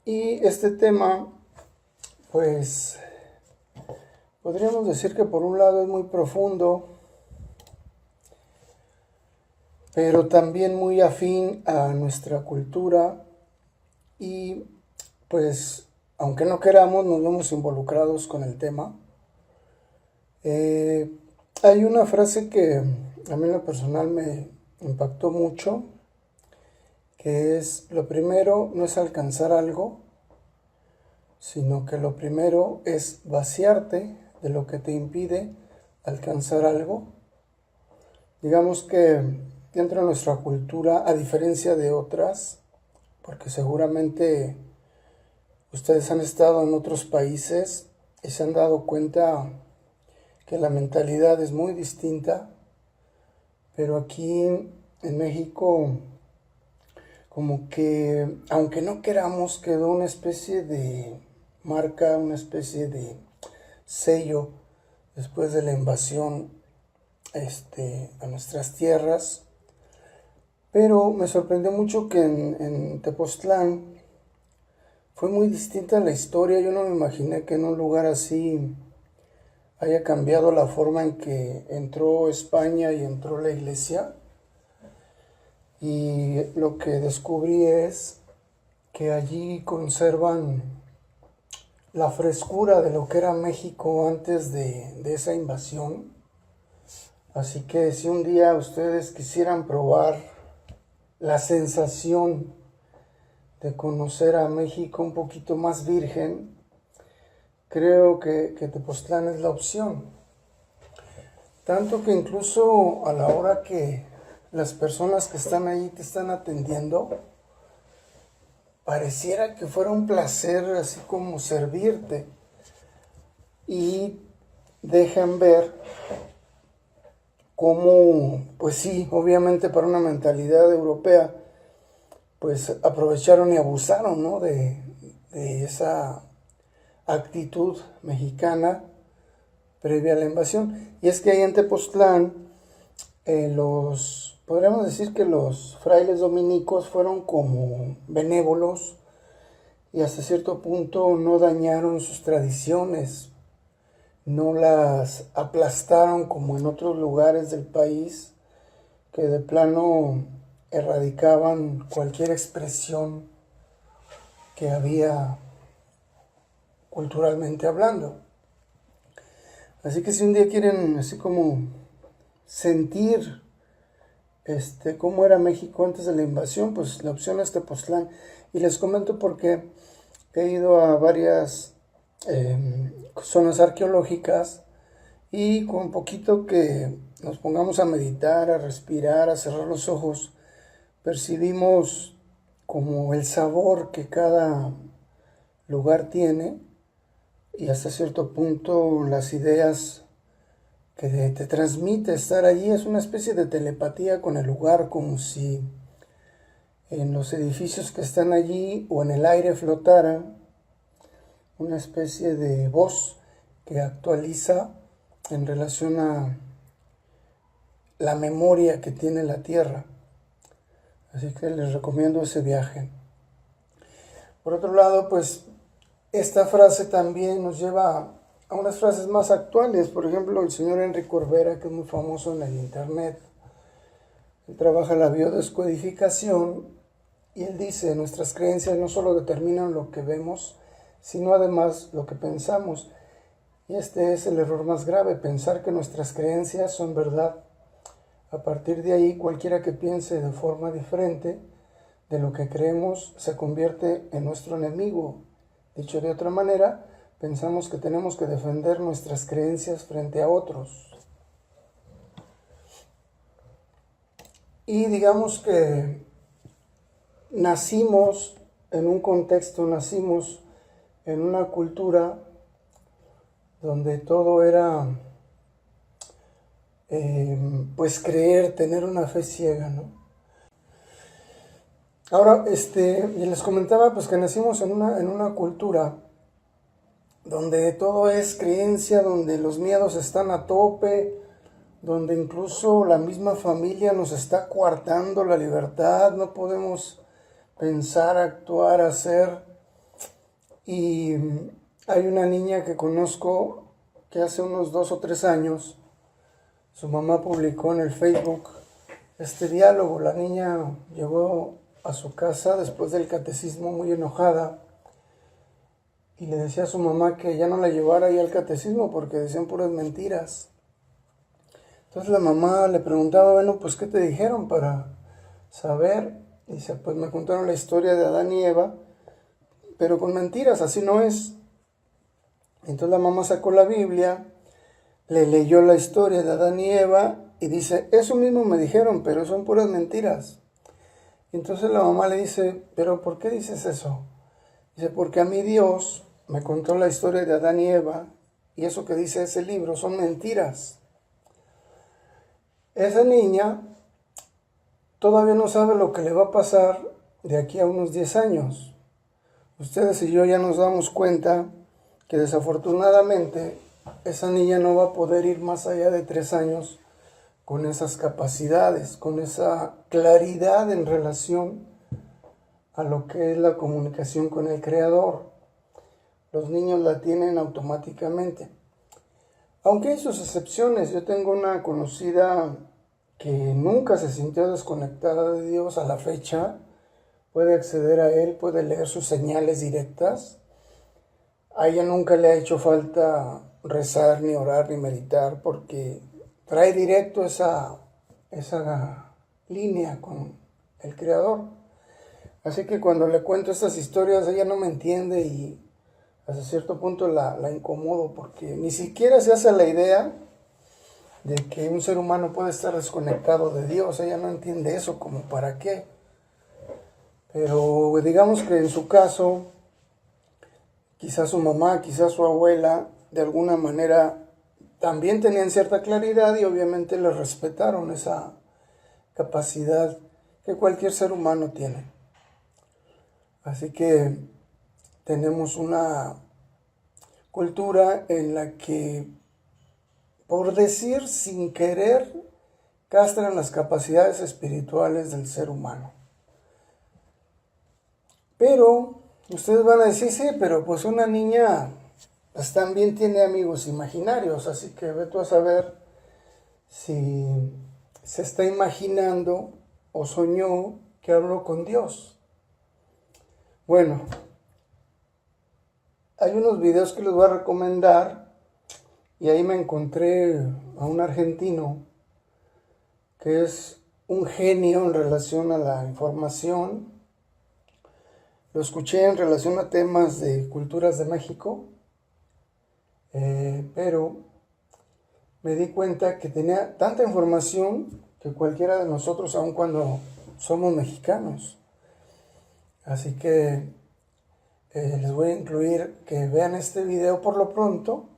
Y este tema, pues, podríamos decir que por un lado es muy profundo, pero también muy afín a nuestra cultura y, pues, aunque no queramos, nos vemos involucrados con el tema. Eh, Hay una frase que a mí en lo personal me impactó mucho, que es: lo primero no es alcanzar algo, sino que lo primero es vaciarte de lo que te impide alcanzar algo. Digamos que dentro de nuestra cultura, a diferencia de otras, porque seguramente ustedes han estado en otros países y se han dado cuenta que la mentalidad es muy distinta, pero aquí en México, como que, aunque no queramos, quedó una especie de marca, una especie de sello después de la invasión a nuestras tierras. Pero me sorprendió mucho que en Tepoztlán fue muy distinta la historia. Yo no me imaginé que en un lugar así haya cambiado la forma en que entró España y entró la iglesia. Y lo que descubrí es que allí conservan la frescura de lo que era México antes de esa invasión. Así que si un día ustedes quisieran probar la sensación de conocer a México un poquito más virgen, creo que Tepoztlán es la opción. Tanto que incluso a la hora que las personas que están ahí te están atendiendo, pareciera que fuera un placer así como servirte. Y dejan ver cómo, pues sí, obviamente para una mentalidad europea, pues aprovecharon y abusaron, ¿no? de esa actitud mexicana previa a la invasión. Y es que ahí en Tepoztlán, podríamos decir que los frailes dominicos fueron como benévolos y hasta cierto punto no dañaron sus tradiciones, no las aplastaron como en otros lugares del país que de plano erradicaban cualquier expresión que había culturalmente hablando. Así que si un día quieren así como sentir cómo era México antes de la invasión, pues la opción es Tepoztlán. Y les comento porque he ido a varias zonas arqueológicas y con poquito que nos pongamos a meditar, a respirar, a cerrar los ojos, percibimos como el sabor que cada lugar tiene y hasta cierto punto las ideas que te transmite estar allí. Es una especie de telepatía con el lugar, como si en los edificios que están allí o en el aire flotara una especie de voz que actualiza en relación a la memoria que tiene la Tierra. Así que les recomiendo ese viaje. Por otro lado, pues esta frase también nos lleva a unas frases más actuales. Por ejemplo, el señor Enrique Corbera, que es muy famoso en el internet, él trabaja la biodescodificación y él dice: nuestras creencias no solo determinan lo que vemos, sino además lo que pensamos. Y este es el error más grave: pensar que nuestras creencias son verdad. A partir de ahí, cualquiera que piense de forma diferente de lo que creemos se convierte en nuestro enemigo. Dicho de otra manera, pensamos que tenemos que defender nuestras creencias frente a otros. Y digamos que nacimos en un contexto, nacimos en una cultura donde todo era pues creer, tener una fe ciega, ¿no? Ahora, les comentaba pues que nacimos en una cultura donde todo es creencia, donde los miedos están a tope, donde incluso la misma familia nos está coartando la libertad, no podemos pensar, actuar, hacer Y hay una niña que conozco que hace unos 2 o 3 años, su mamá publicó en el Facebook este diálogo. La niña llegó a su casa después del catecismo muy enojada y le decía a su mamá que ya no la llevara ahí al catecismo porque decían puras mentiras. Entonces la mamá le preguntaba, bueno, pues ¿qué te dijeron para saber? Y dice, pues me contaron la historia de Adán y Eva, pero con mentiras, así no es. Entonces la mamá sacó la Biblia, le leyó la historia de Adán y Eva y dice, eso mismo me dijeron, pero son puras mentiras. Y entonces la mamá le dice, pero ¿por qué dices eso? Dice, porque a mí Dios me contó la historia de Adán y Eva y eso que dice ese libro son mentiras. Esa niña todavía no sabe lo que le va a pasar de aquí a unos 10 años. Ustedes y yo ya nos damos cuenta que desafortunadamente esa niña no va a poder ir más allá de 3 años con esas capacidades, con esa claridad en relación a lo que es la comunicación con el Creador. Los niños la tienen automáticamente. Aunque hay sus excepciones, yo tengo una conocida que nunca se sintió desconectada de Dios a la fecha, puede acceder a Él, puede leer sus señales directas. A ella nunca le ha hecho falta rezar, ni orar, ni meditar, porque trae directo esa línea con el Creador. Así que cuando le cuento estas historias, ella no me entiende y hasta cierto punto la incomodo, porque ni siquiera se hace la idea de que un ser humano puede estar desconectado de Dios. Ella no entiende eso, como para qué. Pero digamos que en su caso, quizás su mamá, quizás su abuela, de alguna manera también tenían cierta claridad y obviamente le respetaron esa capacidad que cualquier ser humano tiene. Así que tenemos una cultura en la que, por decir sin querer, castran las capacidades espirituales del ser humano. Pero ustedes van a decir, sí, pero pues una niña pues también tiene amigos imaginarios, así que ve tú a saber si se está imaginando o soñó que habló con Dios. Bueno, hay unos videos que les voy a recomendar y ahí me encontré a un argentino que es un genio en relación a la información. Lo escuché en relación a temas de culturas de México, pero me di cuenta que tenía tanta información que cualquiera de nosotros, aun cuando somos mexicanos. Así que les voy a incluir que vean este video por lo pronto.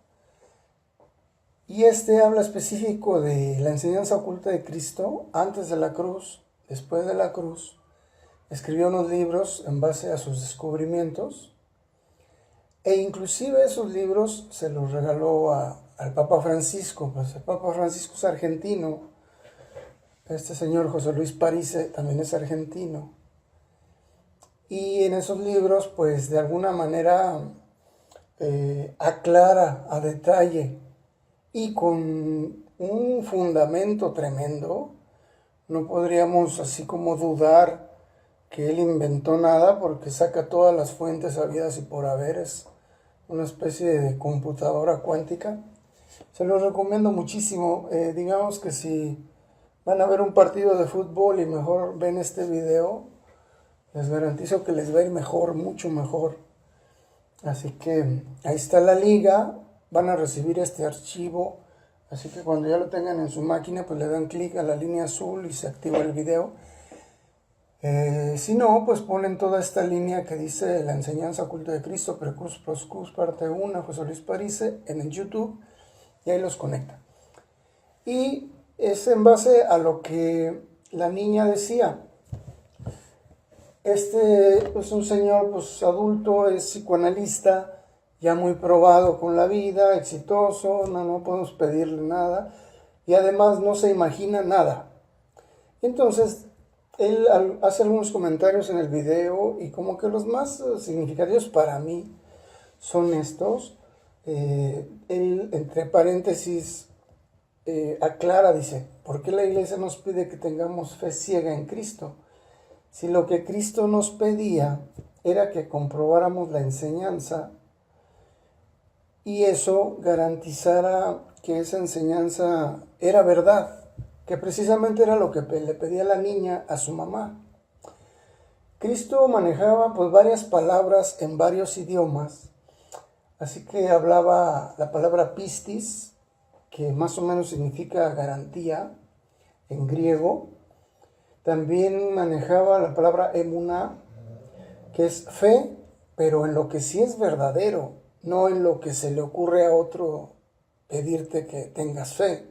Y este habla específico de la enseñanza oculta de Cristo antes de la cruz, después de la cruz. Escribió unos libros en base a sus descubrimientos e inclusive esos libros se los regaló al Papa Francisco. Pues el Papa Francisco es argentino, este señor José Luis Parise también es argentino, y en esos libros pues de alguna manera aclara a detalle y con un fundamento tremendo. No podríamos así como dudar que él inventó nada, porque saca todas las fuentes habidas y por haber. Es una especie de computadora cuántica. Se los recomiendo muchísimo. Digamos que si van a ver un partido de fútbol y mejor ven este video, les garantizo que les va a ir mejor, mucho mejor. Así que ahí está la liga, van a recibir este archivo, así que cuando ya lo tengan en su máquina, pues le dan clic a la línea azul y se activa el video. Si no, pues ponen toda esta línea que dice la enseñanza oculta de Cristo, Precursus Proscus, parte 1, José Luis Parise, en el YouTube, y ahí los conecta. Y es en base a lo que la niña decía. Este es un señor pues adulto, es psicoanalista, ya muy probado con la vida, exitoso, no podemos pedirle nada, y además no se imagina nada. Entonces él hace algunos comentarios en el video y como que los más significativos para mí son estos. Él, entre paréntesis, aclara, dice, ¿por qué la iglesia nos pide que tengamos fe ciega en Cristo? Si lo que Cristo nos pedía era que comprobáramos la enseñanza y eso garantizara que esa enseñanza era verdad, que precisamente era lo que le pedía la niña a su mamá. Cristo manejaba pues varias palabras en varios idiomas, así que hablaba la palabra pistis, que más o menos significa garantía en griego. También manejaba la palabra emuná, que es fe, pero en lo que sí es verdadero, no en lo que se le ocurre a otro pedirte que tengas fe.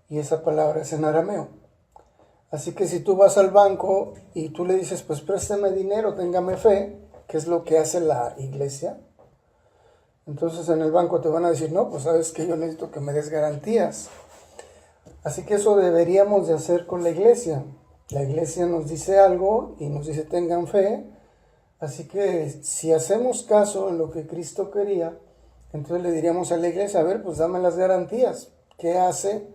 Y esa palabra es en arameo. Así que si tú vas al banco y tú le dices, pues préstame dinero, téngame fe, que es lo que hace la iglesia, entonces en el banco te van a decir, no, pues sabes que yo necesito que me des garantías. Así que eso deberíamos de hacer con la iglesia. La iglesia nos dice algo y nos dice tengan fe. Así que si hacemos caso en lo que Cristo quería, entonces le diríamos a la iglesia, a ver, pues dame las garantías. ¿Qué hace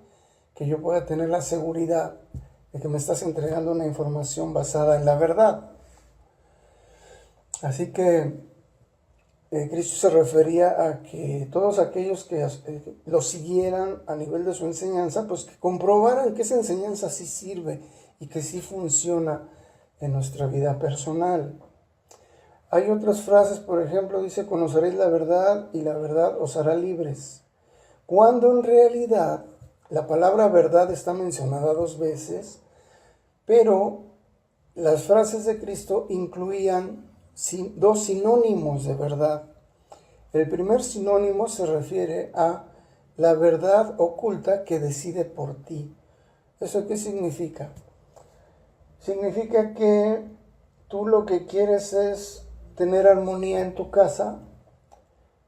que yo pueda tener la seguridad de que me estás entregando una información basada en la verdad? Así que Cristo se refería a que todos aquellos que lo siguieran a nivel de su enseñanza, pues que comprobaran que esa enseñanza sí sirve y que sí funciona en nuestra vida personal. Hay otras frases, por ejemplo, dice, conoceréis la verdad y la verdad os hará libres. Cuando en realidad la palabra verdad está mencionada 2 veces, pero las frases de Cristo incluían 2 sinónimos de verdad. El primer sinónimo se refiere a la verdad oculta que decide por ti. ¿Eso qué significa? Significa que tú lo que quieres es tener armonía en tu casa,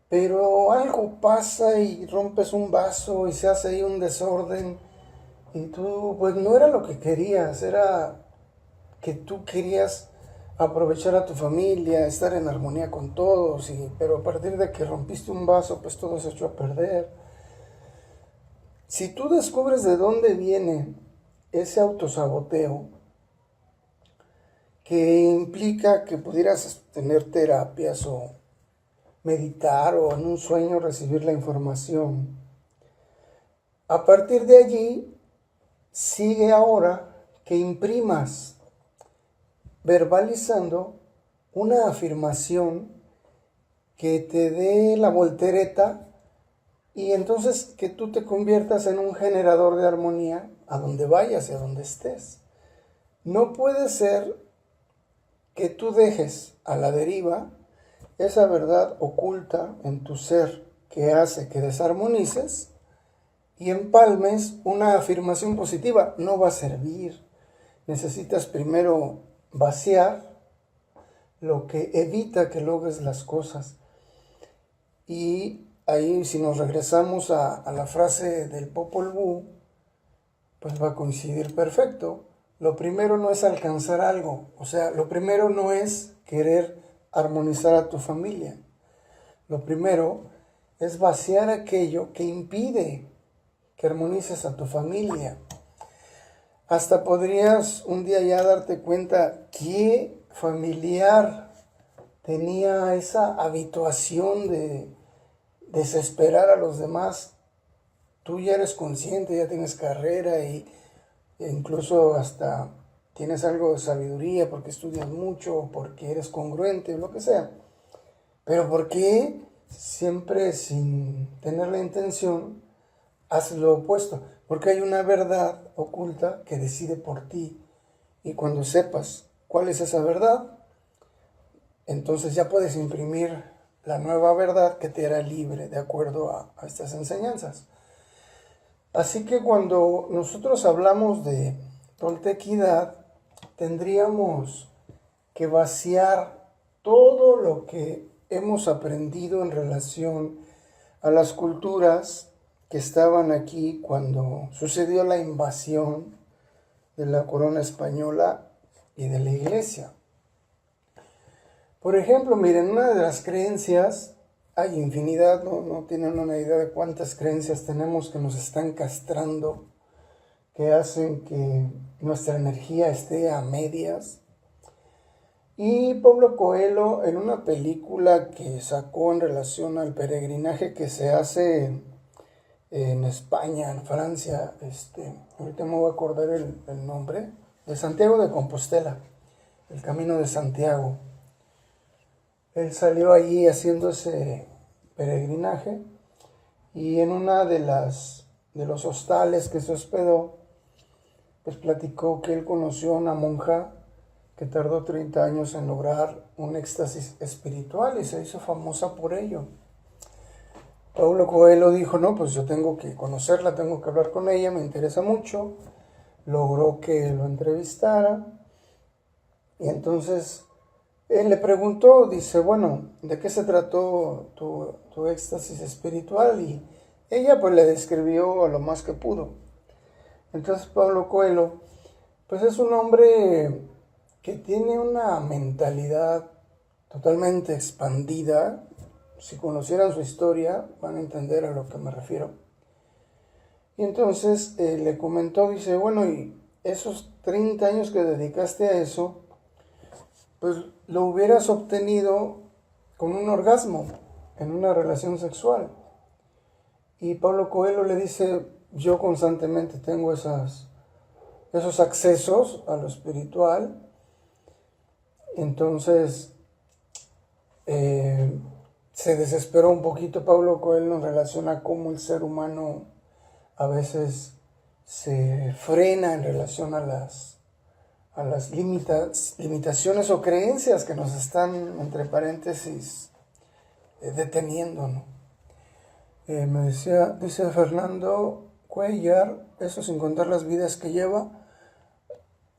pero algo pasa y rompes un vaso y se hace ahí un desorden y tú pues no era lo que querías, era que tú querías aprovechar a tu familia, estar en armonía con todos, pero a partir de que rompiste un vaso pues todo se echó a perder. Si tú descubres de dónde viene ese autosaboteo, que implica que pudieras tener terapias o meditar o en un sueño recibir la información. A partir de allí, sigue ahora que imprimas, verbalizando una afirmación que te dé la voltereta y entonces que tú te conviertas en un generador de armonía a donde vayas y a donde estés. No puede ser que tú dejes a la deriva esa verdad oculta en tu ser que hace que desarmonices y empalmes una afirmación positiva. No va a servir. Necesitas primero vaciar lo que evita que logres las cosas. Y ahí si nos regresamos a la frase del Popol Vuh, pues va a coincidir perfecto. Lo primero no es alcanzar algo, o sea, lo primero no es querer armonizar a tu familia. Lo primero es vaciar aquello que impide que armonices a tu familia. Hasta podrías un día ya darte cuenta qué familiar tenía esa habituación de desesperar a los demás. Tú ya eres consciente, ya tienes carrera e incluso hasta tienes algo de sabiduría porque estudias mucho, porque eres congruente o lo que sea. Pero ¿por qué siempre sin tener la intención haces lo opuesto? Porque hay una verdad oculta que decide por ti. Y cuando sepas cuál es esa verdad, entonces ya puedes imprimir la nueva verdad que te hará libre de acuerdo a estas enseñanzas. Así que cuando nosotros hablamos de toltequidad, tendríamos que vaciar todo lo que hemos aprendido en relación a las culturas que estaban aquí cuando sucedió la invasión de la corona española y de la iglesia. Por ejemplo, miren, una de las creencias, hay infinidad, no tienen una idea de cuántas creencias tenemos que nos están castrando, que hacen que nuestra energía esté a medias. Y Pablo Coelho, en una película que sacó en relación al peregrinaje que se hace en España, en Francia, ahorita me voy a acordar el nombre, de Santiago de Compostela, el Camino de Santiago. Él salió allí haciendo ese peregrinaje y en una de los hostales que se hospedó, pues platicó que él conoció a una monja que tardó 30 años en lograr un éxtasis espiritual y se hizo famosa por ello. Pablo Coelho dijo, no, pues yo tengo que conocerla, tengo que hablar con ella, me interesa mucho. Logró que lo entrevistara y entonces él le preguntó, dice, bueno, ¿de qué se trató tu éxtasis espiritual? Y ella pues le describió a lo más que pudo. Entonces Pablo Coelho, pues es un hombre que tiene una mentalidad totalmente expandida. Si conocieran su historia, van a entender a lo que me refiero. Y entonces le comentó, dice, bueno, y esos 30 años que dedicaste a eso, pues lo hubieras obtenido con un orgasmo en una relación sexual. Y Pablo Coelho le dice, yo constantemente tengo esos accesos a lo espiritual. Entonces se desesperó un poquito Pablo Coelho en relación a cómo el ser humano a veces se frena en relación a las limitaciones o creencias que nos están, entre paréntesis, deteniendo, ¿no? Dice Fernando Cuellar, eso sin contar las vidas que lleva,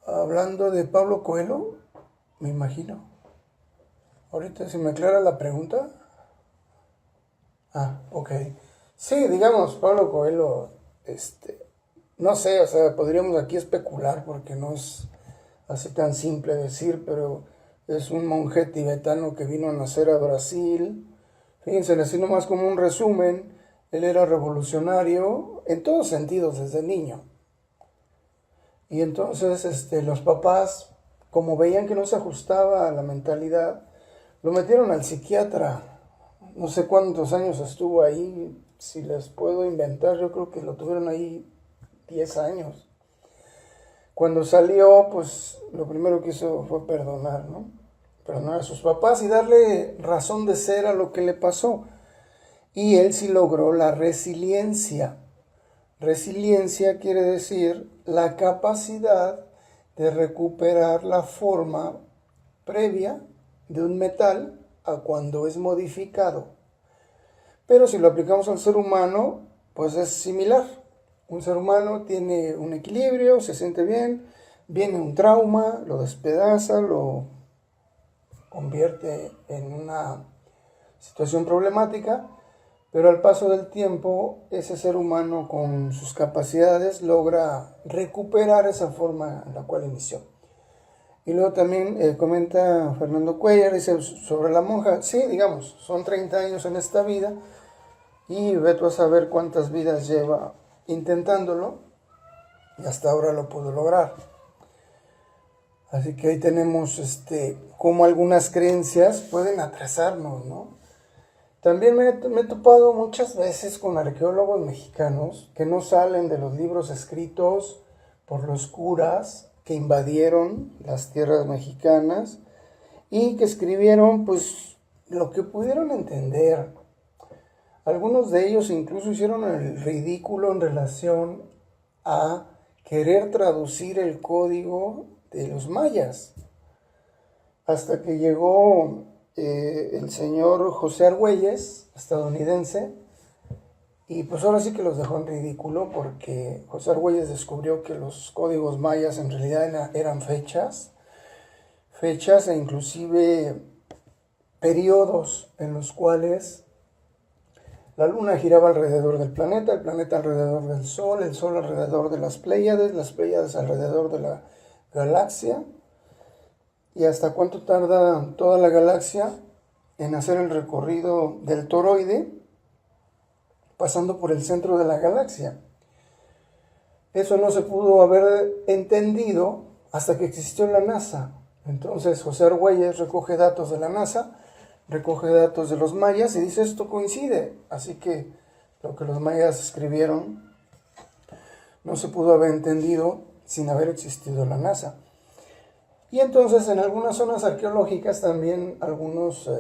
hablando de Pablo Coelho, me imagino. Ahorita si me aclara la pregunta. Ok. Sí, digamos, Pablo Coelho, no sé, o sea, podríamos aquí especular porque no es así tan simple decir, pero es un monje tibetano que vino a nacer a Brasil. Fíjense, así nomás como un resumen, él era revolucionario en todos sentidos desde niño. Y entonces los papás, como veían que no se ajustaba a la mentalidad, lo metieron al psiquiatra. No sé cuántos años estuvo ahí, si les puedo inventar, yo creo que lo tuvieron ahí 10 años. Cuando salió, pues lo primero que hizo fue perdonar, ¿no? Perdonar a sus papás y darle razón de ser a lo que le pasó. Y él sí logró la resiliencia. Resiliencia quiere decir la capacidad de recuperar la forma previa de un metal a cuando es modificado. Pero si lo aplicamos al ser humano, pues es similar. Un ser humano tiene un equilibrio, se siente bien, viene un trauma, lo despedaza, lo convierte en una situación problemática, pero al paso del tiempo ese ser humano con sus capacidades logra recuperar esa forma en la cual inició. Y luego también comenta Fernando Cuellar, dice sobre la monja, sí, digamos, son 30 años en esta vida y vete a saber cuántas vidas lleva intentándolo y hasta ahora lo pudo lograr. Así que ahí tenemos cómo algunas creencias pueden atrasarnos, ¿no? También me he topado muchas veces con arqueólogos mexicanos que no salen de los libros escritos por los curas que invadieron las tierras mexicanas y que escribieron pues lo que pudieron entender. Algunos de ellos incluso hicieron el ridículo en relación a querer traducir el código de los mayas. Hasta que llegó el señor José Argüelles, estadounidense, y pues ahora sí que los dejó en ridículo porque José Argüelles descubrió que los códigos mayas en realidad eran fechas e inclusive periodos en los cuales la luna giraba alrededor del planeta, el planeta alrededor del sol, el sol alrededor de las Pléyades alrededor de la galaxia. y hasta cuánto tarda toda la galaxia en hacer el recorrido del toroide, pasando por el centro de la galaxia. Eso no se pudo haber entendido hasta que existió la NASA. Entonces José Argüelles recoge datos de la NASA, recoge datos de los mayas y dice esto coincide. Así que lo que los mayas escribieron no se pudo haber entendido sin haber existido la NASA. Y entonces en algunas zonas arqueológicas también algunos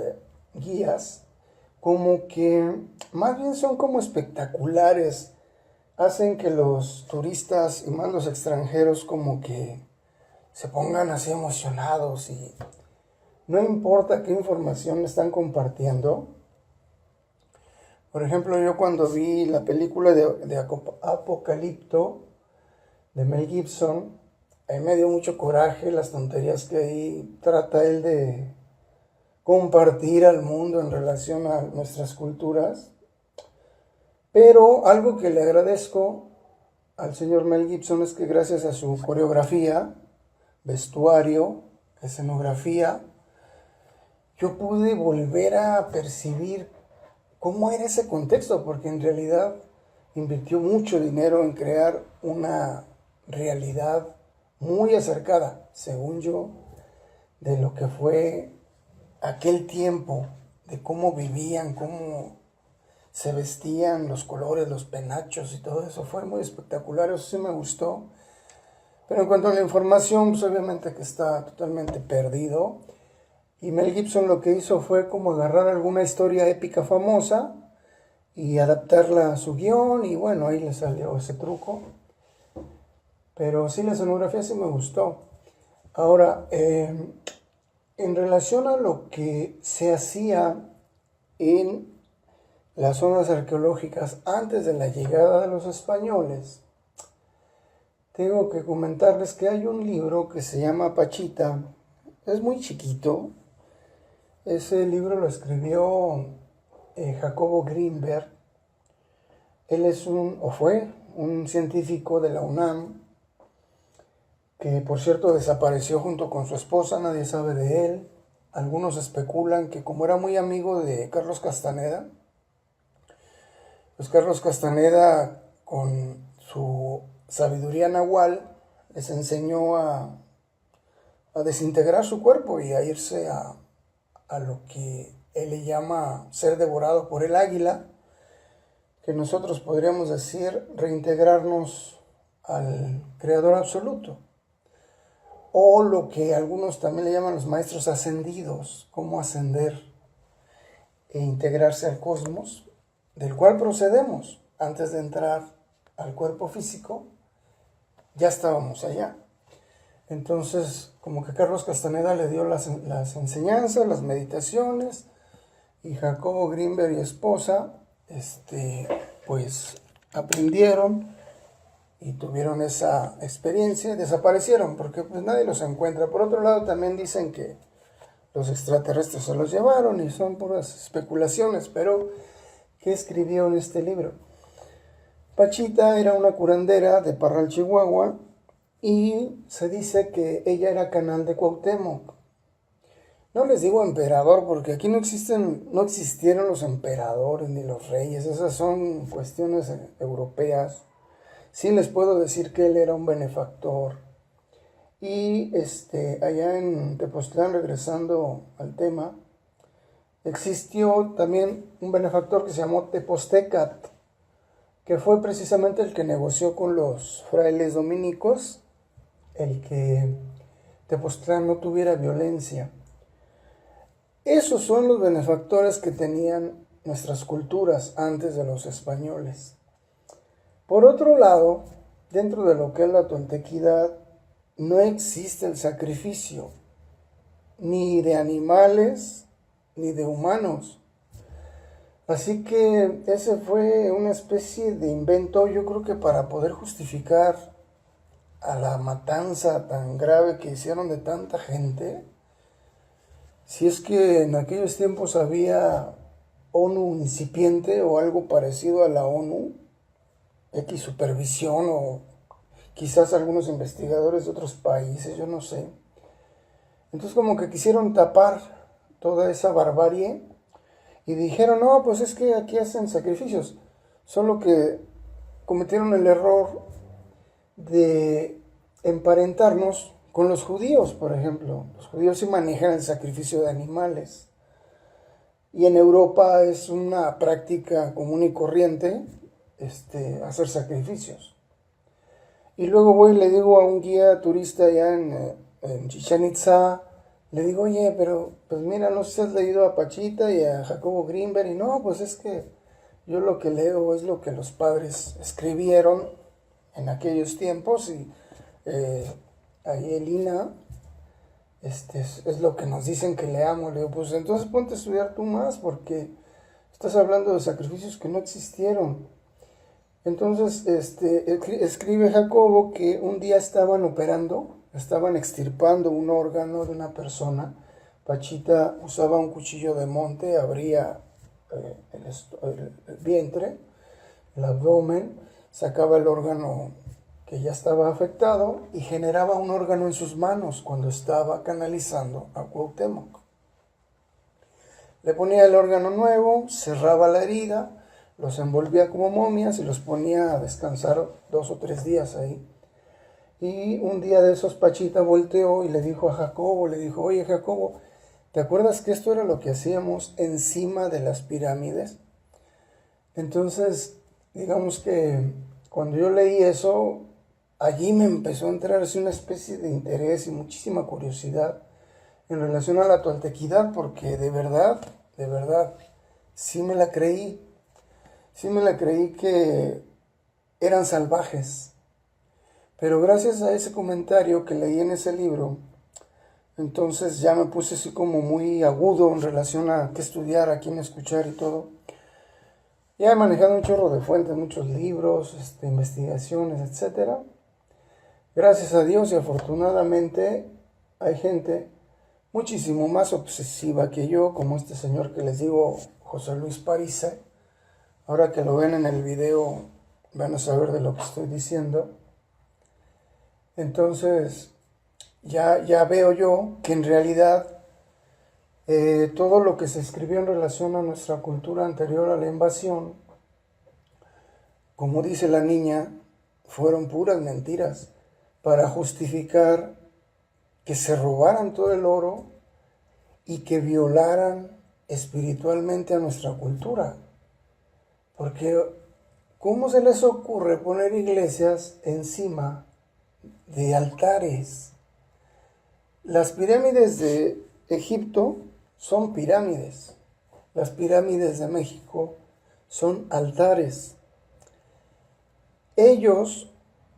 guías como que más bien son como espectaculares, hacen que los turistas y más los extranjeros como que se pongan así emocionados y no importa qué información están compartiendo. Por ejemplo, yo cuando vi la película de Apocalipto de Mel Gibson, ahí me dio mucho coraje las tonterías que ahí trata él de compartir al mundo en relación a nuestras culturas. Pero algo que le agradezco al señor Mel Gibson es que gracias a su coreografía, vestuario, escenografía, yo pude volver a percibir cómo era ese contexto, porque en realidad invirtió mucho dinero en crear una realidad muy acercada, según yo, de lo que fue aquel tiempo, de cómo vivían, cómo se vestían, los colores, los penachos y todo eso. Fue muy espectacular, eso sí me gustó. Pero en cuanto a la información, pues obviamente que está totalmente perdido. Y Mel Gibson lo que hizo fue como agarrar alguna historia épica famosa y adaptarla a su guión, y bueno, ahí le salió ese truco. Pero sí, la escenografía sí me gustó. Ahora, en relación a lo que se hacía en las zonas arqueológicas antes de la llegada de los españoles, tengo que comentarles que hay un libro que se llama Pachita. Es muy chiquito. Ese libro lo escribió Jacobo Grinberg. Él es fue un científico de la UNAM, que por cierto desapareció junto con su esposa, nadie sabe de él. Algunos especulan que como era muy amigo de Carlos Castaneda, pues Carlos Castaneda con su sabiduría nahual les enseñó a desintegrar su cuerpo y a irse a lo que él le llama ser devorado por el águila, que nosotros podríamos decir reintegrarnos al Creador absoluto, o lo que algunos también le llaman los maestros ascendidos, cómo ascender e integrarse al cosmos, del cual procedemos. Antes de entrar al cuerpo físico, ya estábamos allá. Entonces, como que Carlos Castaneda le dio las enseñanzas, las meditaciones, y Jacobo Grinberg y esposa, pues aprendieron y tuvieron esa experiencia y desaparecieron porque pues nadie los encuentra. Por otro lado, también dicen que los extraterrestres se los llevaron y son puras especulaciones, pero ¿qué escribió en este libro? Pachita era una curandera de Parral, Chihuahua, y se dice que ella era canal de Cuauhtémoc. No les digo emperador porque aquí no existieron los emperadores ni los reyes, esas son cuestiones europeas. Sí les puedo decir que él era un benefactor. Y allá en Tepoztlán, regresando al tema, existió también un benefactor que se llamó Tepoztecat, que fue precisamente el que negoció con los frailes dominicos el que Tepoztlán no tuviera violencia. Esos son los benefactores que tenían nuestras culturas antes de los españoles. Por otro lado, dentro de lo que es la toltequidad, no existe el sacrificio, ni de animales, ni de humanos. Así que ese fue una especie de invento, yo creo que para poder justificar a la matanza tan grave que hicieron de tanta gente. Si es que en aquellos tiempos había ONU incipiente o algo parecido a la ONU, X supervisión, o quizás algunos investigadores de otros países, yo no sé. Entonces como que quisieron tapar toda esa barbarie y dijeron, no, pues es que aquí hacen sacrificios. Solo que cometieron el error de emparentarnos con los judíos, por ejemplo. Los judíos sí manejan el sacrificio de animales. Y en Europa es una práctica común y corriente hacer sacrificios. Y luego voy y le digo a un guía turista allá en Chichén Itzá, le digo, oye, pero pues mira, no sé si has leído a Pachita y a Jacobo Greenberg. Y no, pues es que yo lo que leo es lo que los padres escribieron en aquellos tiempos y ahí el INA es lo que nos dicen que leamos. Le digo, pues entonces ponte a estudiar tú más porque estás hablando de sacrificios que no existieron. Entonces escribe Jacobo que un día estaban operando, estaban extirpando un órgano de una persona. Pachita usaba un cuchillo de monte, abría el vientre, el abdomen, sacaba el órgano que ya estaba afectado y generaba un órgano en sus manos cuando estaba canalizando a Cuauhtémoc. Le ponía el órgano nuevo, cerraba la herida, los envolvía como momias y los ponía a descansar 2 o 3 días ahí. Y un día de esos Pachita volteó y le dijo a Jacobo, le dijo, oye Jacobo, ¿te acuerdas que esto era lo que hacíamos encima de las pirámides? Entonces, digamos que cuando yo leí eso, allí me empezó a entrar así una especie de interés y muchísima curiosidad en relación a la toltequidad, porque de verdad, sí me la creí. Sí me la creí que eran salvajes. Pero gracias a ese comentario que leí en ese libro, entonces ya me puse así como muy agudo en relación a qué estudiar, a quién escuchar y todo. Ya he manejado un chorro de fuentes, muchos libros, investigaciones, etc. Gracias a Dios y afortunadamente hay gente muchísimo más obsesiva que yo, como este señor que les digo, José Luis Parisse. Ahora que lo ven en el video van a saber de lo que estoy diciendo. Entonces ya veo yo que en realidad todo lo que se escribió en relación a nuestra cultura anterior a la invasión, como dice la niña, fueron puras mentiras para justificar que se robaran todo el oro y que violaran espiritualmente a nuestra cultura. Porque ¿cómo se les ocurre poner iglesias encima de altares? Las pirámides de Egipto son pirámides. Las pirámides de México son altares. Ellos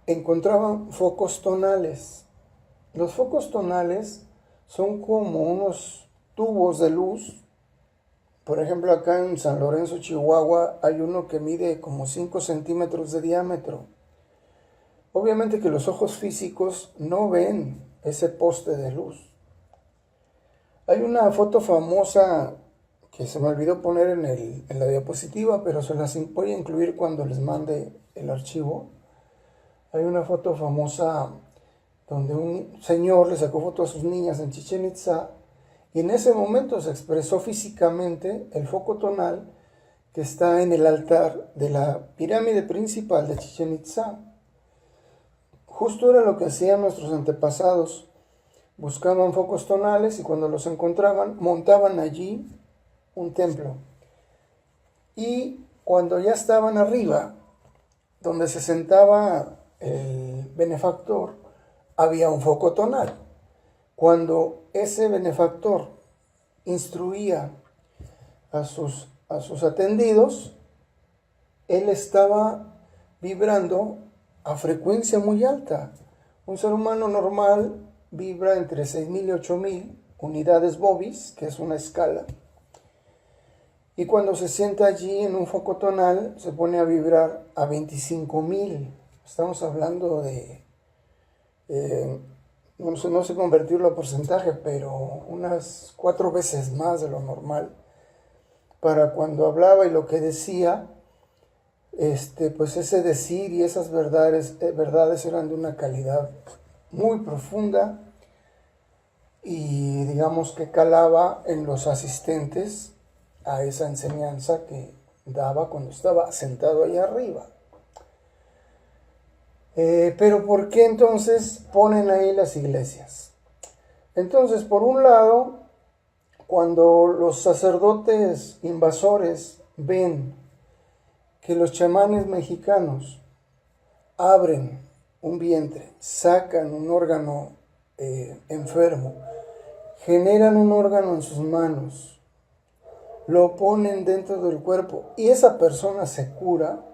encontraban focos tonales. Los focos tonales son como unos tubos de luz. Por ejemplo, acá en San Lorenzo, Chihuahua, hay uno que mide como 5 centímetros de diámetro. Obviamente que los ojos físicos no ven ese poste de luz. Hay una foto famosa que se me olvidó poner en la diapositiva, pero se las voy a incluir cuando les mande el archivo. Hay una foto famosa donde un señor le sacó foto a sus niñas en Chichén Itzá y en ese momento se expresó físicamente el foco tonal que está en el altar de la pirámide principal de Chichén Itzá. Justo era lo que hacían nuestros antepasados. Buscaban focos tonales y cuando los encontraban, montaban allí un templo. Y cuando ya estaban arriba, donde se sentaba el benefactor, había un foco tonal. Cuando ese benefactor instruía a sus atendidos, él estaba vibrando a frecuencia muy alta. Un ser humano normal vibra entre 6.000 y 8.000 unidades Bobis, que es una escala. Y cuando se sienta allí en un foco tonal, se pone a vibrar a 25.000. Estamos hablando de, no sé convertirlo a porcentaje, pero unas 4 veces más de lo normal. Para cuando hablaba y lo que decía, pues ese decir y esas verdades eran de una calidad muy profunda y digamos que calaba en los asistentes a esa enseñanza que daba cuando estaba sentado ahí arriba. Pero ¿por qué entonces ponen ahí las iglesias? Entonces, por un lado, cuando los sacerdotes invasores ven que los chamanes mexicanos abren un vientre, sacan un órgano enfermo, generan un órgano en sus manos, lo ponen dentro del cuerpo y esa persona se cura,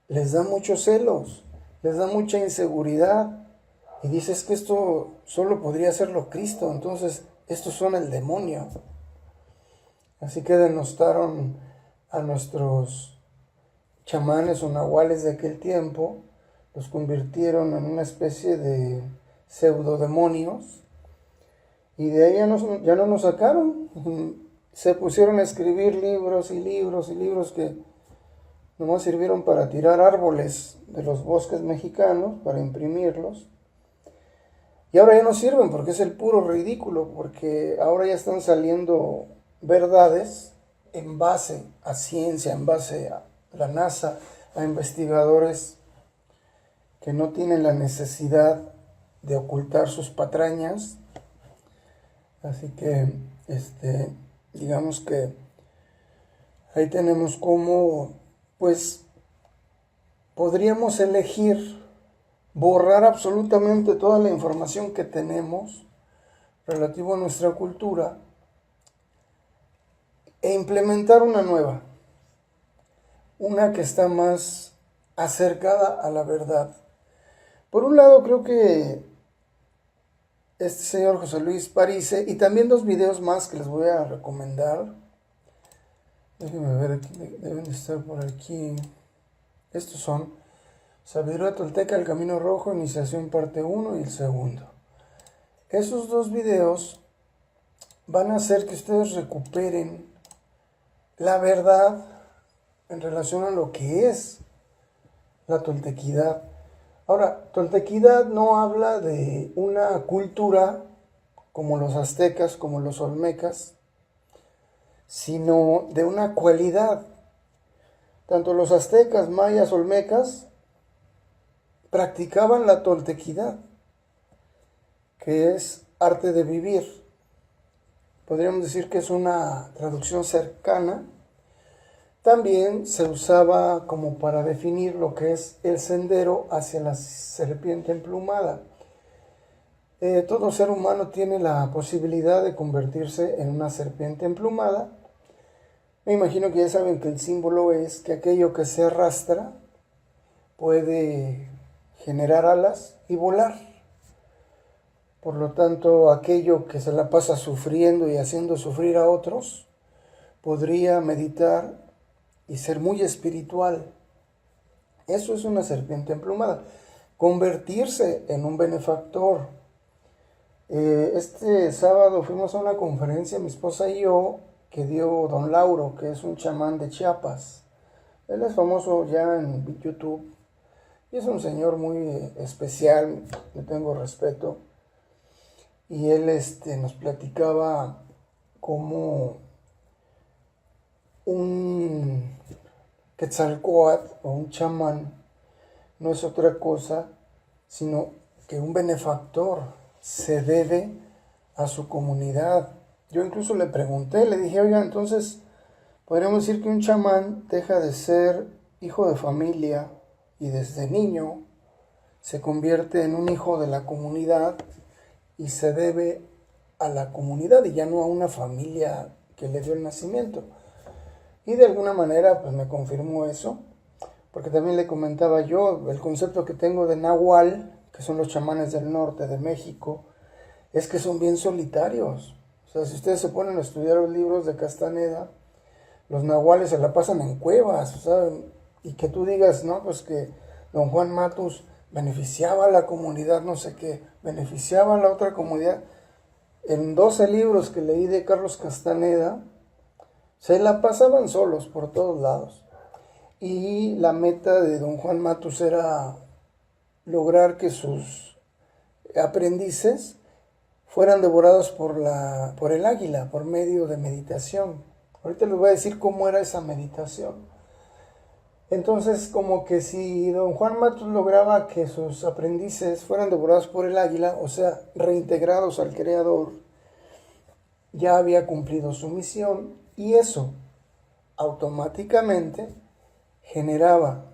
les da muchos celos, les da mucha inseguridad y dices que esto solo podría hacerlo Cristo, entonces estos son el demonio. Así que denostaron a nuestros chamanes o nahuales de aquel tiempo, los convirtieron en una especie de pseudodemonios y de ahí ya no nos sacaron. Se pusieron a escribir libros y libros y libros que nomás sirvieron para tirar árboles de los bosques mexicanos, para imprimirlos. Y ahora ya no sirven porque es el puro ridículo, porque ahora ya están saliendo verdades en base a ciencia, en base a la NASA, a investigadores que no tienen la necesidad de ocultar sus patrañas. Así que, digamos que ahí tenemos cómo, pues, podríamos elegir borrar absolutamente toda la información que tenemos relativo a nuestra cultura e implementar una nueva, una que está más acercada a la verdad. Por un lado, creo que este señor José Luis Parise, y también dos videos más que les voy a recomendar. Déjenme ver, aquí deben estar por aquí. Estos son Sabiduría Tolteca, El Camino Rojo, Iniciación parte 1 y el segundo. Esos dos videos van a hacer que ustedes recuperen la verdad en relación a lo que es la toltequidad. Ahora, toltequidad no habla de una cultura como los aztecas, como los olmecas, sino de una cualidad. Tanto los aztecas, mayas, olmecas practicaban la toltequidad, que es arte de vivir. Podríamos decir que es una traducción cercana. También se usaba como para definir lo que es el sendero hacia la serpiente emplumada. Todo ser humano tiene la posibilidad de convertirse en una serpiente emplumada. Me imagino que ya saben que el símbolo es que aquello que se arrastra puede generar alas y volar. Por lo tanto, aquello que se la pasa sufriendo y haciendo sufrir a otros, podría meditar y ser muy espiritual. Eso es una serpiente emplumada. Convertirse en un benefactor. Este sábado fuimos a una conferencia, mi esposa y yo, que dio don Lauro, que es un chamán de Chiapas. Él es famoso ya en YouTube y es un señor muy especial, le tengo respeto. Y él nos platicaba cómo un Quetzalcóatl o un chamán no es otra cosa sino que un benefactor se debe a su comunidad. Yo incluso le pregunté, le dije, oiga, entonces podríamos decir que un chamán deja de ser hijo de familia y desde niño se convierte en un hijo de la comunidad y se debe a la comunidad y ya no a una familia que le dio el nacimiento. Y de alguna manera pues me confirmó eso, porque también le comentaba yo, el concepto que tengo de Nahual, que son los chamanes del norte de México, es que son bien solitarios. O sea, si ustedes se ponen a estudiar los libros de Castaneda, los nahuales se la pasan en cuevas, o sea, y que tú digas, no, pues que don Juan Matus beneficiaba a la comunidad, no sé qué, beneficiaba a la otra comunidad. En 12 libros que leí de Carlos Castaneda, se la pasaban solos por todos lados. Y la meta de don Juan Matus era lograr que sus aprendices fueran devorados por el águila, por medio de meditación. Ahorita les voy a decir cómo era esa meditación. Entonces, como que si don Juan Matus lograba que sus aprendices fueran devorados por el águila, o sea, reintegrados al Creador, ya había cumplido su misión, y eso automáticamente generaba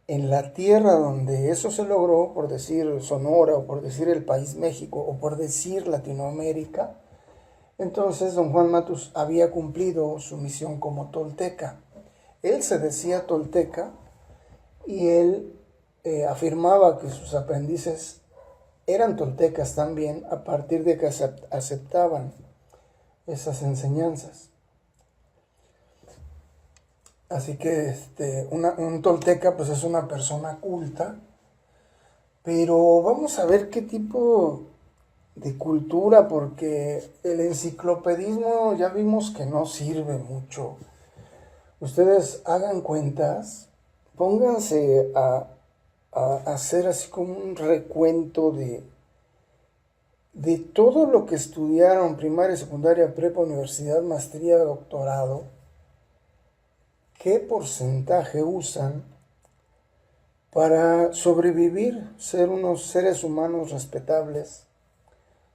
en la tierra donde eso se logró, por decir Sonora, o por decir el país México, o por decir Latinoamérica, entonces don Juan Matus había cumplido su misión como tolteca. Él se decía tolteca y él afirmaba que sus aprendices eran toltecas también a partir de que aceptaban esas enseñanzas. Así que un tolteca pues es una persona culta, pero vamos a ver qué tipo de cultura, porque el enciclopedismo ya vimos que no sirve mucho. Ustedes hagan cuentas, pónganse a hacer así como un recuento de todo lo que estudiaron, primaria, secundaria, prepa, universidad, maestría, doctorado, qué porcentaje usan para sobrevivir, ser unos seres humanos respetables,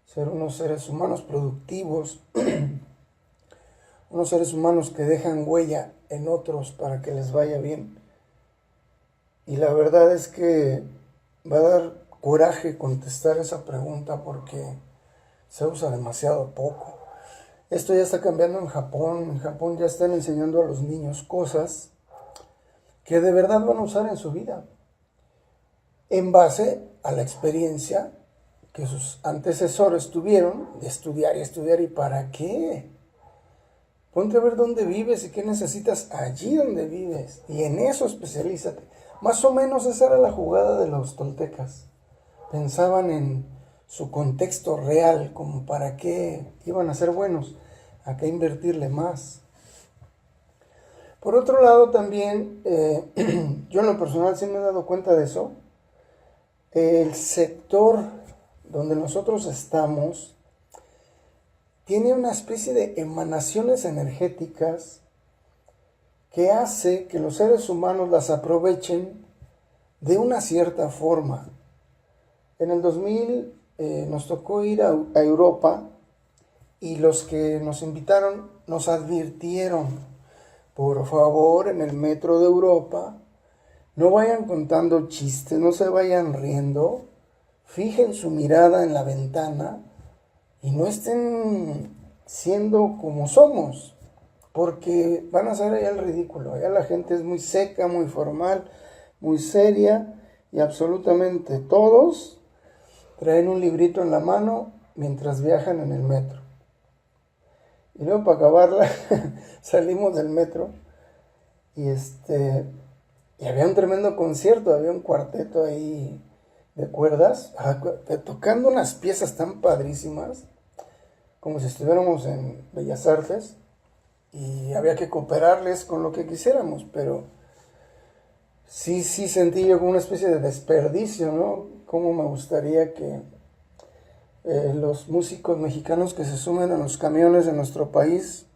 ser unos seres humanos productivos, unos seres humanos que dejan huella en otros para que les vaya bien. Y la verdad es que va a dar coraje contestar esa pregunta porque se usa demasiado poco. Esto ya está cambiando en Japón. En Japón ya están enseñando a los niños cosas que de verdad van a usar en su vida, en base a la experiencia que sus antecesores tuvieron de estudiar y estudiar. ¿Y para qué? Ponte a ver dónde vives y qué necesitas allí donde vives, y en eso especialízate. Más o menos esa era la jugada de los toltecas. Pensaban en su contexto real, como para qué iban a ser buenos, a qué invertirle más. Por otro lado también, yo en lo personal sí me he dado cuenta de eso. El sector donde nosotros estamos tiene una especie de emanaciones energéticas que hace que los seres humanos las aprovechen de una cierta forma. En el 2000 nos tocó ir a Europa, y los que nos invitaron nos advirtieron: por favor, en el metro de Europa no vayan contando chistes, no se vayan riendo, fijen su mirada en la ventana y no estén siendo como somos, porque van a hacer allá el ridículo. Allá la gente es muy seca, muy formal, muy seria, y absolutamente todos traen un librito en la mano mientras viajan en el metro. Y luego, para acabarla, salimos del metro y y había un tremendo concierto, había un cuarteto ahí de cuerdas, tocando unas piezas tan padrísimas, como si estuviéramos en Bellas Artes, y había que cooperarles con lo que quisiéramos, pero sí sentí yo como una especie de desperdicio, ¿no? Cómo me gustaría que los músicos mexicanos que se sumen a los camiones de nuestro país,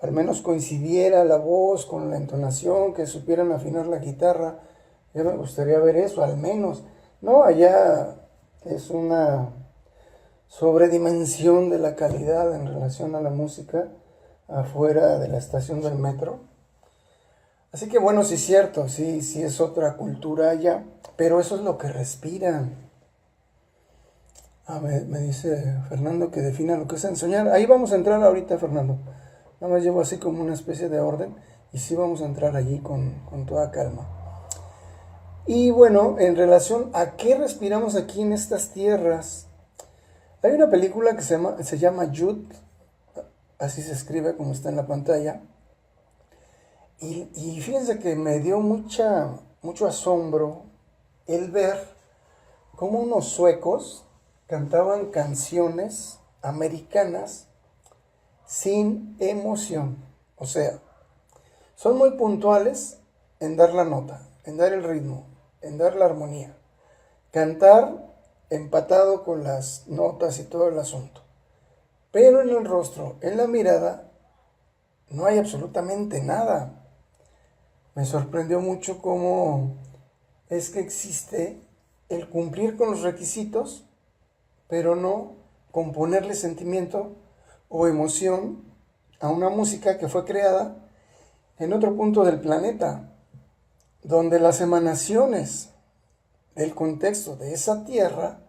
al menos coincidiera la voz con la entonación, que supieran afinar la guitarra. Ya me gustaría ver eso, al menos. No, allá es una sobredimensión de la calidad en relación a la música afuera de la estación del metro. Así que bueno, sí es cierto, sí es otra cultura allá, pero eso es lo que respiran. Me dice Fernando que defina lo que es ensoñar. Ahí vamos a entrar ahorita, Fernando. Nada más llevo así como una especie de orden, y sí vamos a entrar allí con toda calma. Y bueno, en relación a qué respiramos aquí en estas tierras, hay una película que se llama Jude, así se escribe como está en la pantalla, y fíjense que me dio mucho asombro el ver cómo unos suecos cantaban canciones americanas sin emoción. O sea, son muy puntuales en dar la nota, en dar el ritmo, en dar la armonía. Cantar empatado con las notas y todo el asunto. Pero en el rostro, en la mirada, no hay absolutamente nada. Me sorprendió mucho cómo es que existe el cumplir con los requisitos, pero no componerle sentimiento o emoción a una música que fue creada en otro punto del planeta, donde las emanaciones del contexto de esa tierra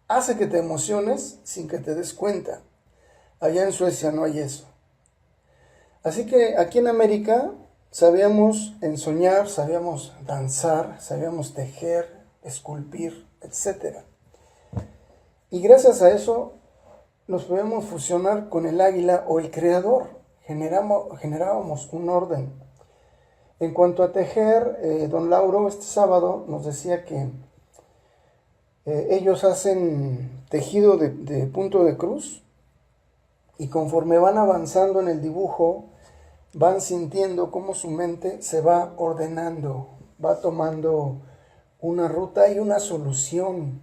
hace que te emociones sin que te des cuenta. Allá en Suecia no hay eso. Así que aquí en América sabíamos ensoñar, sabíamos danzar, sabíamos tejer, esculpir, etc. Y gracias a eso nos podemos fusionar con el águila o el creador. Generábamos un orden. En cuanto a tejer, don Lauro este sábado nos decía que ellos hacen tejido de punto de cruz y conforme van avanzando en el dibujo, van sintiendo cómo su mente se va ordenando, va tomando una ruta y una solución.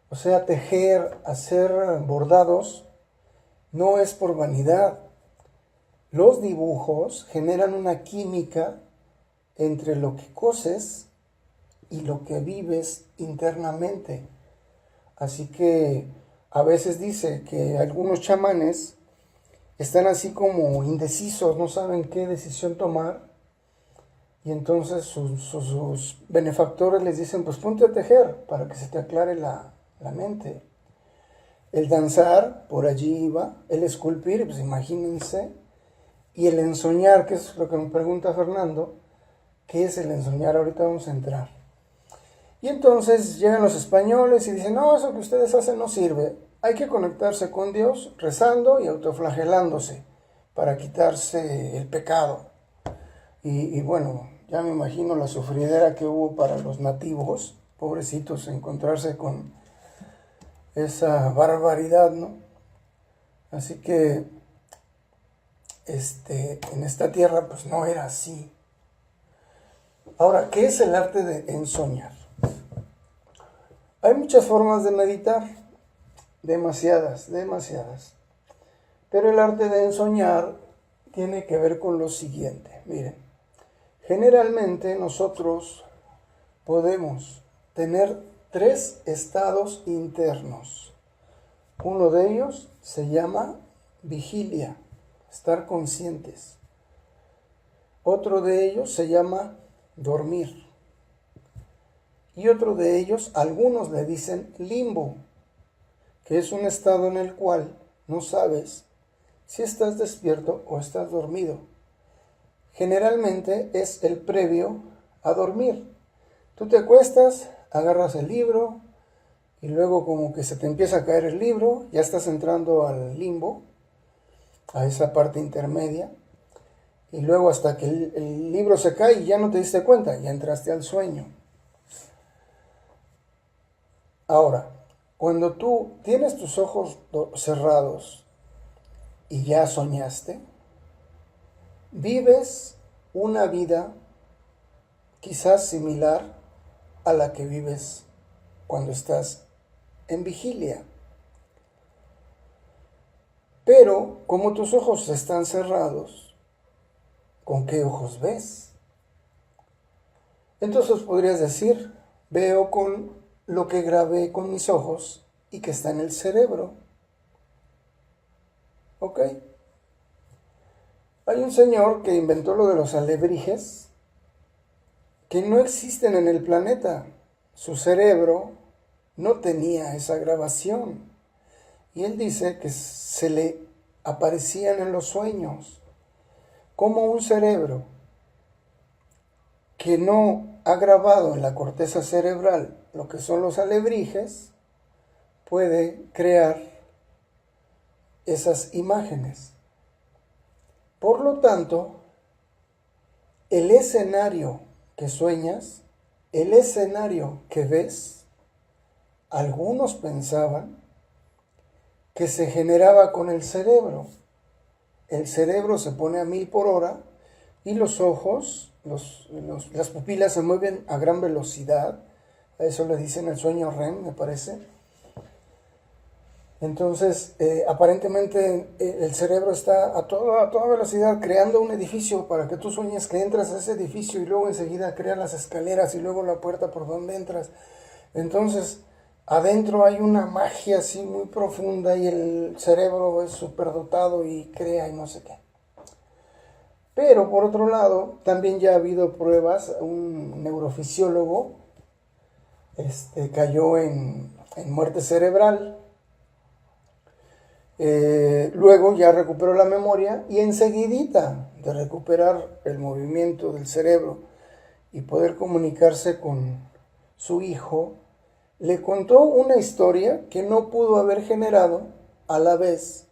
O sea, tejer, hacer bordados, no es por vanidad. Los dibujos generan una química entre lo que coses y lo que vives internamente. Así que a veces dice que algunos chamanes están así como indecisos, no saben qué decisión tomar, y entonces sus benefactores les dicen, pues ponte a tejer para que se te aclare la mente. El danzar, por allí iba, el esculpir, pues imagínense, y el ensoñar, que es lo que me pregunta Fernando, ¿qué es el ensoñar? Ahorita vamos a entrar. Y entonces llegan los españoles y dicen, no, eso que ustedes hacen no sirve, hay que conectarse con Dios rezando y autoflagelándose para quitarse el pecado. Y bueno, ya me imagino la sufridera que hubo para los nativos, pobrecitos, encontrarse con esa barbaridad, ¿no? Así que en esta tierra pues no era así. Ahora, ¿qué es el arte de ensoñar? Hay muchas formas de meditar, demasiadas. Pero el arte de ensoñar tiene que ver con lo siguiente. Miren, generalmente nosotros podemos tener 3 estados internos. Uno de ellos se llama vigilia, estar conscientes. Otro de ellos se llama dormir. Y otro de ellos, algunos le dicen limbo, que es un estado en el cual no sabes si estás despierto o estás dormido. Generalmente es el previo a dormir. Tú te acuestas, agarras el libro y luego como que se te empieza a caer el libro, ya estás entrando al limbo, a esa parte intermedia, y luego hasta que el libro se cae y ya no te diste cuenta, ya entraste al sueño. Ahora, cuando tú tienes tus ojos cerrados y ya soñaste, vives una vida quizás similar a la que vives cuando estás en vigilia. Pero como tus ojos están cerrados, ¿con qué ojos ves? Entonces podrías decir, veo con lo que grabé con mis ojos y que está en el cerebro. ¿Ok? Hay un señor que inventó lo de los alebrijes que no existen en el planeta. Su cerebro no tenía esa grabación. Y él dice que se le aparecían en los sueños como un cerebro que no ha grabado en la corteza cerebral lo que son los alebrijes, puede crear esas imágenes. Por lo tanto, el escenario que sueñas, el escenario que ves, algunos pensaban que se generaba con el cerebro. El cerebro se pone a 1000 por hora y los ojos, las pupilas se mueven a gran velocidad. A eso le dicen el sueño REM, me parece. Entonces, aparentemente el cerebro está a toda velocidad creando un edificio para que tú sueñes que entras a ese edificio y luego enseguida crea las escaleras y luego la puerta por donde entras. Entonces, adentro hay una magia así muy profunda y el cerebro es superdotado y crea y no sé qué. Pero por otro lado, también ya ha habido pruebas, un neurofisiólogo cayó en muerte cerebral. Luego ya recuperó la memoria y enseguidita de recuperar el movimiento del cerebro y poder comunicarse con su hijo, le contó una historia que no pudo haber generado a la vez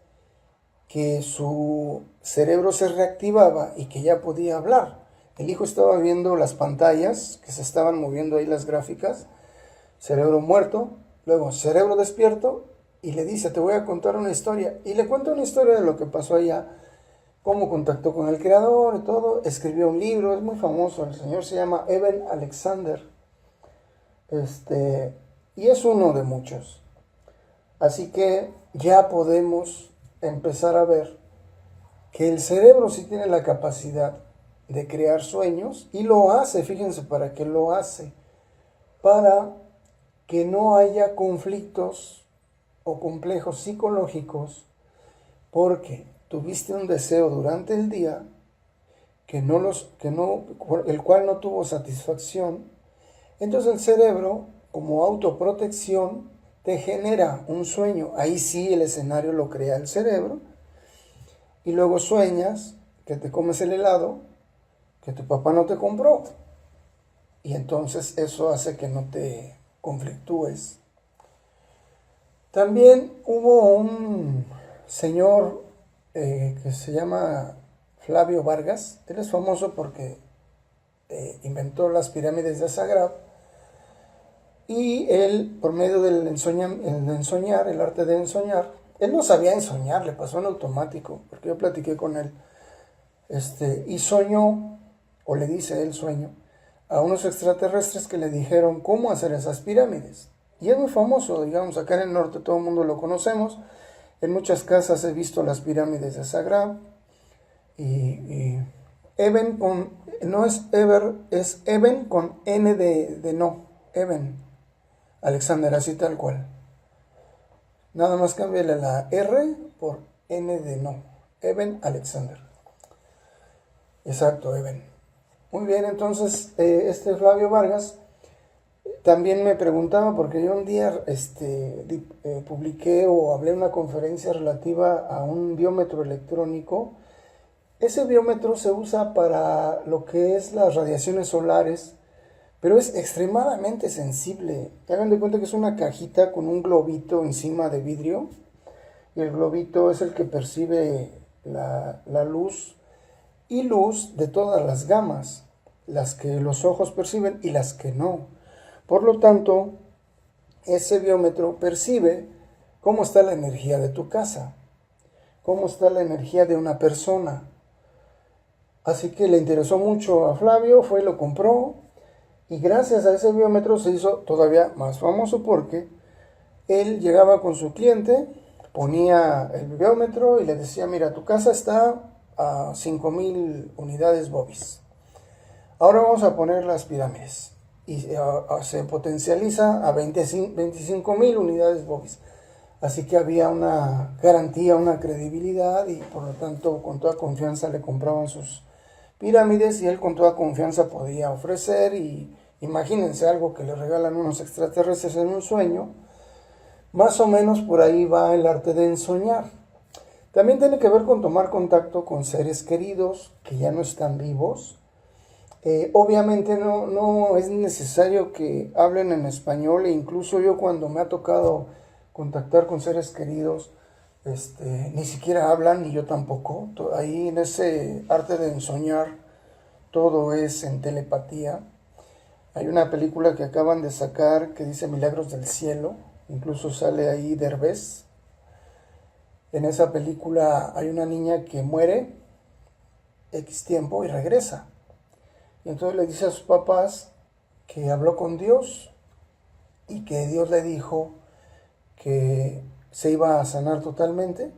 que su cerebro se reactivaba y que ya podía hablar. El hijo estaba viendo las pantallas que se estaban moviendo ahí, las gráficas, cerebro muerto, luego cerebro despierto, y le dice, te voy a contar una historia. Y le cuenta una historia de lo que pasó allá, cómo contactó con el creador y todo. Escribió un libro, es muy famoso, el señor se llama Eben Alexander. Y es uno de muchos. Así que ya podemos empezar a ver que el cerebro sí tiene la capacidad de crear sueños y lo hace, fíjense para qué lo hace, para que no haya conflictos o complejos psicológicos porque tuviste un deseo durante el día el cual no tuvo satisfacción. Entonces el cerebro, como autoprotección, te genera un sueño. Ahí sí el escenario lo crea el cerebro. Y luego sueñas que te comes el helado que tu papá no te compró. Y entonces eso hace que no te conflictúes. También hubo un señor que se llama Flavio Vargas. Él es famoso porque inventó las pirámides de Sagrado. Y él, por medio del ensoñar, el arte de ensoñar, él no sabía ensoñar, le pasó en automático, porque yo platiqué con él. Y soñó, o le dice él sueño, a unos extraterrestres que le dijeron cómo hacer esas pirámides. Y es muy famoso, digamos, acá en el norte todo el mundo lo conocemos. En muchas casas he visto las pirámides de Sagrado. Y Eben no es Eber, es Eben con N de no, Eben Alexander, así tal cual. Nada más cámbiale la R por N de no. Eben Alexander. Exacto, Eben. Muy bien, entonces Flavio Vargas también me preguntaba, porque yo un día publiqué o hablé en una conferencia relativa a un biómetro electrónico. Ese biómetro se usa para lo que es las radiaciones solares, pero es extremadamente sensible. Hagan de cuenta que es una cajita con un globito encima de vidrio, y el globito es el que percibe la luz, y luz de todas las gamas, las que los ojos perciben y las que no. Por lo tanto, ese biómetro percibe cómo está la energía de tu casa, cómo está la energía de una persona. Así que le interesó mucho a Flavio, fue y lo compró, y gracias a ese biómetro se hizo todavía más famoso porque él llegaba con su cliente, ponía el biómetro y le decía, mira, tu casa está a 5,000 unidades Bobis. Ahora vamos a poner las pirámides. Y se potencializa a 25,000 unidades Bobis. Así que había una garantía, una credibilidad, y por lo tanto con toda confianza le compraban sus pirámides y él con toda confianza podía ofrecer. Y imagínense algo que le regalan unos extraterrestres en un sueño. Más o menos por ahí va el arte de ensoñar. También tiene que ver con tomar contacto con seres queridos que ya no están vivos. Obviamente no es necesario que hablen en español, e incluso yo cuando me ha tocado contactar con seres queridos, ni siquiera hablan, ni yo tampoco. Ahí en ese arte de ensoñar todo es en telepatía. Hay una película que acaban de sacar que dice Milagros del Cielo, incluso sale ahí Derbez. En esa película hay una niña que muere X tiempo y regresa. Y entonces le dice a sus papás que habló con Dios y que Dios le dijo que se iba a sanar totalmente,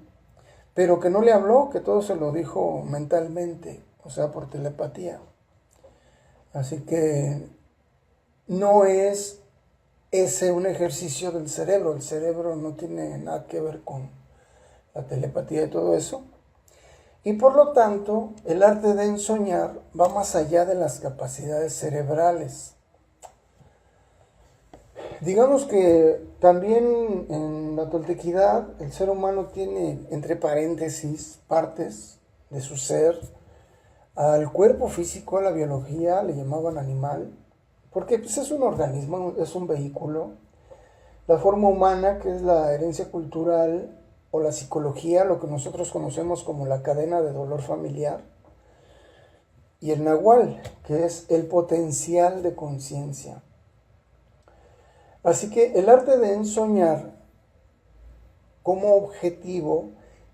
pero que no le habló, que todo se lo dijo mentalmente, o sea, por telepatía. Así que no es ese un ejercicio del cerebro. El cerebro no tiene nada que ver con la telepatía y todo eso. Y por lo tanto, el arte de ensoñar va más allá de las capacidades cerebrales. Digamos que también en la toltequidad el ser humano tiene, entre paréntesis, partes de su ser. Al cuerpo físico, a la biología, le llamaban animal, porque pues, es un organismo, es un vehículo. La forma humana, que es la herencia cultural, o la psicología, lo que nosotros conocemos como la cadena de dolor familiar. Y el nahual, que es el potencial de conciencia. Así que el arte de ensoñar como objetivo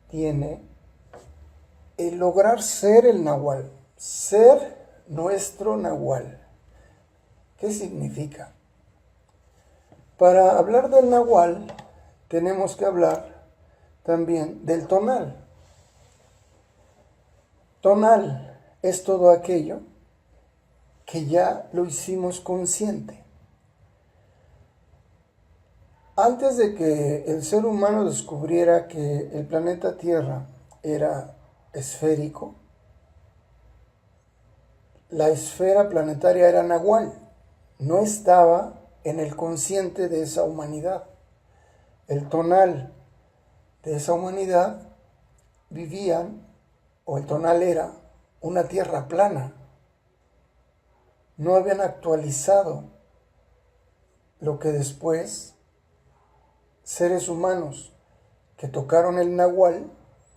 tiene el lograr ser el nahual, ser nuestro nahual. ¿Qué significa? Para hablar del nahual tenemos que hablar también del tonal. Tonal es todo aquello que ya lo hicimos consciente. Antes de que el ser humano descubriera que el planeta Tierra era esférico, la esfera planetaria era nahual, no estaba en el consciente de esa humanidad. El tonal de esa humanidad vivían, o el tonal era, una tierra plana. No habían actualizado lo que después seres humanos que tocaron el nahual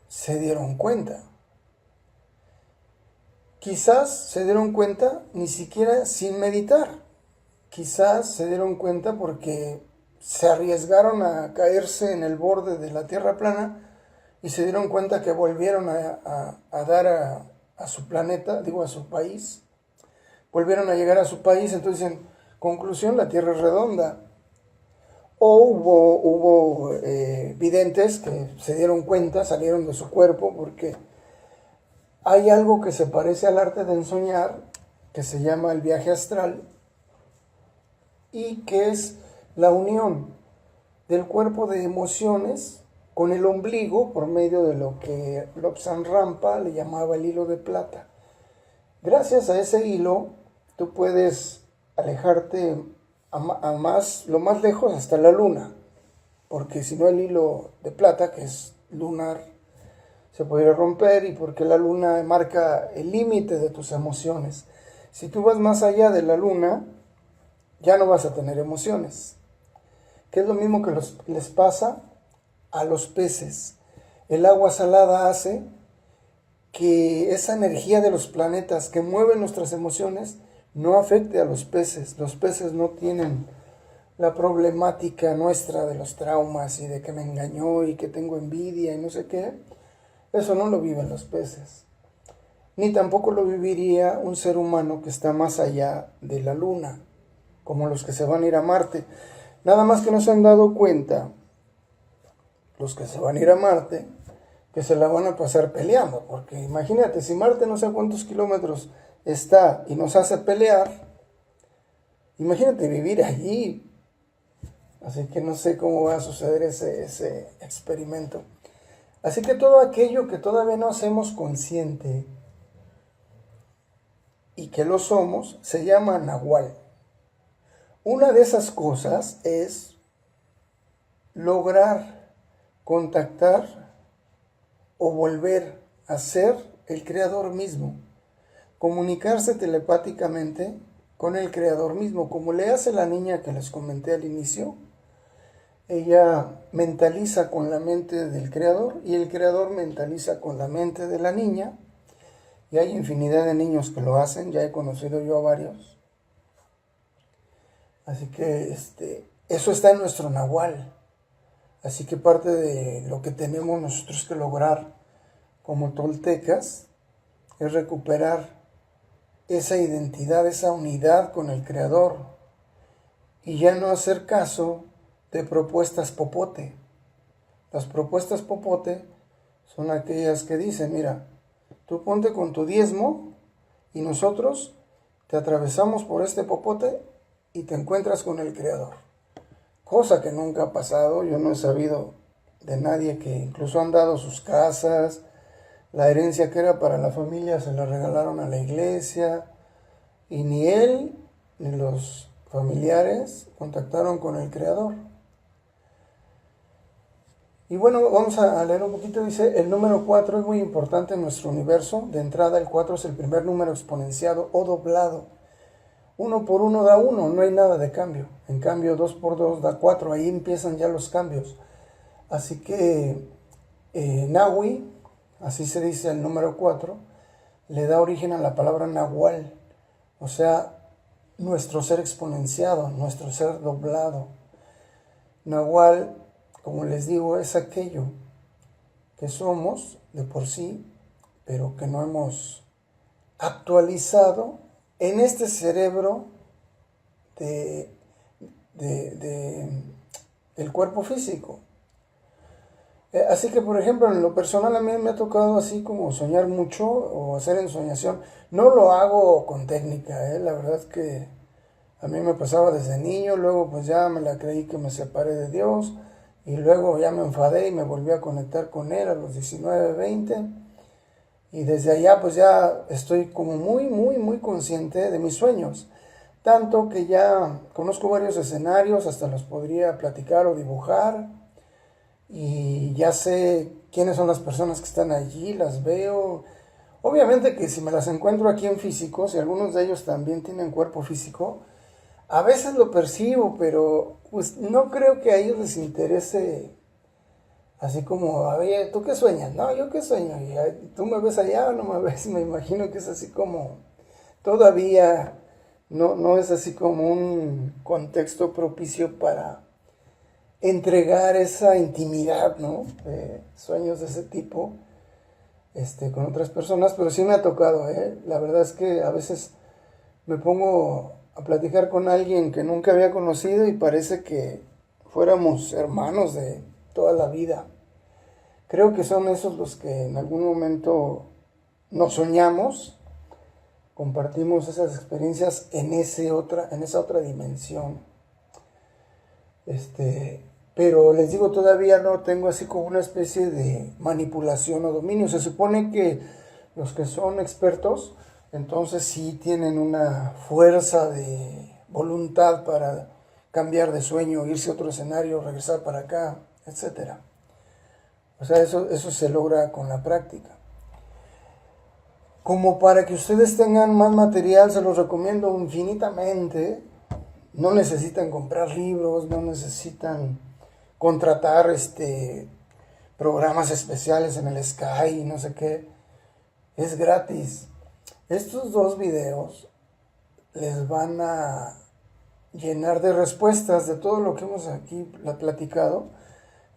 se dieron cuenta. Quizás se dieron cuenta ni siquiera sin meditar. Quizás se dieron cuenta porque se arriesgaron a caerse en el borde de la tierra plana y se dieron cuenta que volvieron a dar a su planeta, digo a su país. Volvieron a llegar a su país, entonces en conclusión la tierra es redonda. O hubo videntes que se dieron cuenta, salieron de su cuerpo, porque hay algo que se parece al arte de ensoñar, que se llama el viaje astral, y que es la unión del cuerpo de emociones con el ombligo por medio de lo que Lobsang Rampa le llamaba el hilo de plata. Gracias a ese hilo, tú puedes alejarte lo más lejos hasta la luna, porque si no el hilo de plata, que es lunar, se podría romper, y porque la luna marca el límite de tus emociones. Si tú vas más allá de la luna, ya no vas a tener emociones, que es lo mismo que les pasa a los peces. El agua salada hace que esa energía de los planetas que mueven nuestras emociones no afecte a los peces. Los peces no tienen la problemática nuestra de los traumas y de que me engañó y que tengo envidia y no sé qué. Eso no lo viven los peces. Ni tampoco lo viviría un ser humano que está más allá de la luna, como los que se van a ir a Marte. Nada más que no se han dado cuenta, los que se van a ir a Marte, que se la van a pasar peleando. Porque imagínate, si Marte no sé a cuántos kilómetros está y nos hace pelear, imagínate vivir allí. Así que no sé cómo va a suceder ese experimento. Así que todo aquello que todavía no hacemos consciente y que lo somos, se llama nahual. Una de esas cosas es lograr contactar o volver a ser el creador mismo. Comunicarse telepáticamente con el creador mismo, como le hace la niña que les comenté al inicio. Ella mentaliza con la mente del creador y el creador mentaliza con la mente de la niña. Y hay infinidad de niños que lo hacen, ya he conocido yo a varios. Así que eso está en nuestro nahual. Así que parte de lo que tenemos nosotros que lograr como toltecas es recuperar esa identidad, esa unidad con el creador y ya no hacer caso de propuestas popote, Las propuestas popote son aquellas que dicen, mira, tú ponte con tu diezmo y nosotros te atravesamos por este popote y te encuentras con el Creador. Cosa que nunca ha pasado, yo no he sabido de nadie que incluso han dado sus casas, la herencia que era para la familia se la regalaron a la iglesia y ni él ni los familiares contactaron con el Creador. Y bueno, vamos a leer un poquito. Dice, el número 4 es muy importante en nuestro universo. De entrada, el 4 es el primer número exponenciado o doblado. 1 por 1 da 1, no hay nada de cambio. En cambio, 2 por 2 da 4, ahí empiezan ya los cambios. Así que Nahui, así se dice el número 4, le da origen a la palabra Nahual, o sea, nuestro ser exponenciado, nuestro ser doblado. Nahual, como les digo, es aquello que somos de por sí, pero que no hemos actualizado en este cerebro del cuerpo físico. Así que, por ejemplo, en lo personal a mí me ha tocado así como soñar mucho o hacer ensoñación. No lo hago con técnica, la verdad es que a mí me pasaba desde niño, luego pues ya me la creí que me separé de Dios y luego ya me enfadé y me volví a conectar con Él a los 19, 20 y desde allá pues ya estoy como muy consciente de mis sueños. Tanto que ya conozco varios escenarios, hasta los podría platicar o dibujar. Y ya sé quiénes son las personas que están allí, las veo. Obviamente que si me las encuentro aquí en físico, si algunos de ellos también tienen cuerpo físico, a veces lo percibo, pero pues no creo que a ellos les interese así como, oye, ¿tú qué sueñas? No, ¿yo qué sueño? Y, ¿tú me ves allá o no me ves? Me imagino que es así como, todavía no es así como un contexto propicio para entregar esa intimidad, ¿no? Sueños de ese tipo, con otras personas, pero sí me ha tocado, La verdad es que a veces me pongo a platicar con alguien que nunca había conocido y parece que fuéramos hermanos de toda la vida. Creo que son esos los que en algún momento nos soñamos, compartimos esas experiencias en esa otra dimensión. Pero les digo, todavía no tengo así como una especie de manipulación o dominio. Se supone que los que son expertos, entonces sí tienen una fuerza de voluntad para cambiar de sueño, irse a otro escenario, regresar para acá, etc. O sea, eso se logra con la práctica. Como para que ustedes tengan más material, se los recomiendo infinitamente. No necesitan comprar libros, no necesitan contratar programas especiales en el Sky, no sé qué. Es gratis. Estos 2 videos les van a llenar de respuestas de todo lo que hemos aquí platicado.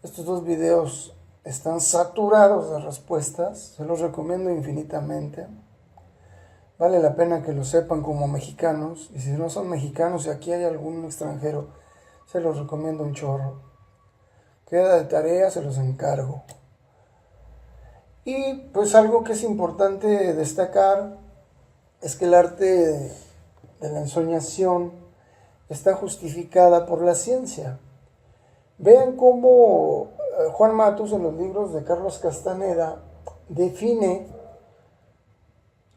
Estos 2 videos están saturados de respuestas. Se los recomiendo infinitamente. Vale la pena que lo sepan como mexicanos. Y si no son mexicanos y aquí hay algún extranjero, se los recomiendo un chorro. Queda de tarea, se los encargo. Y pues algo que es importante destacar es que el arte de la ensoñación está justificada por la ciencia. Vean cómo Juan Matus en los libros de Carlos Castaneda define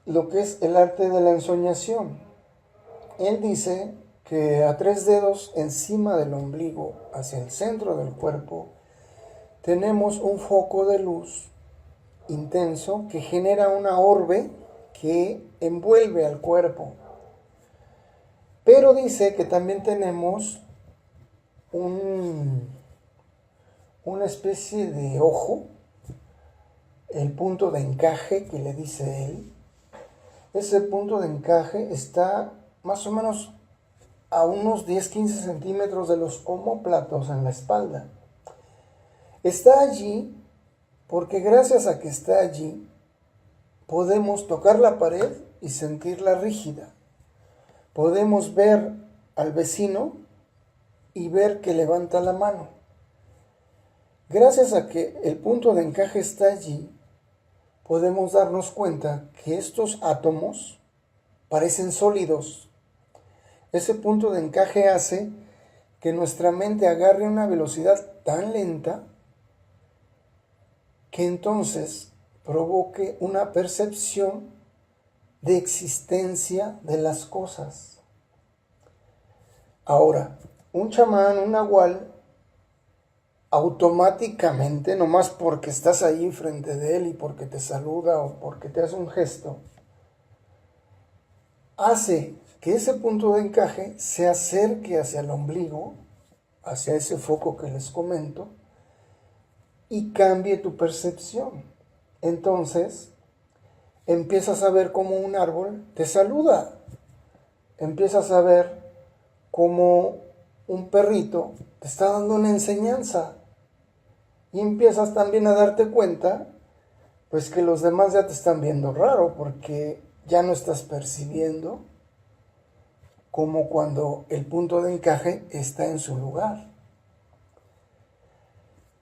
lo que es el arte de la ensoñación. Él dice que a 3 dedos encima del ombligo, hacia el centro del cuerpo, tenemos un foco de luz intenso que genera una orbe que envuelve al cuerpo. Pero dice que también tenemos una especie de ojo, el punto de encaje que le dice él. Ese punto de encaje está más o menos a unos 10-15 centímetros de los omóplatos en la espalda. Está allí porque gracias a que está allí podemos tocar la pared y sentirla rígida. Podemos ver al vecino y ver que levanta la mano. Gracias a que el punto de encaje está allí, podemos darnos cuenta que estos átomos parecen sólidos. Ese punto de encaje hace que nuestra mente agarre una velocidad tan lenta que entonces provoque una percepción de existencia de las cosas. Ahora, un chamán, un nahual, automáticamente, nomás porque estás ahí frente de él y porque te saluda o porque te hace un gesto, hace que ese punto de encaje se acerque hacia el ombligo, hacia ese foco que les comento, y cambie tu percepción. Entonces, empiezas a ver cómo un árbol te saluda. Empiezas a ver cómo un perrito te está dando una enseñanza. Y empiezas también a darte cuenta, pues que los demás ya te están viendo raro, porque ya no estás percibiendo como cuando el punto de encaje está en su lugar.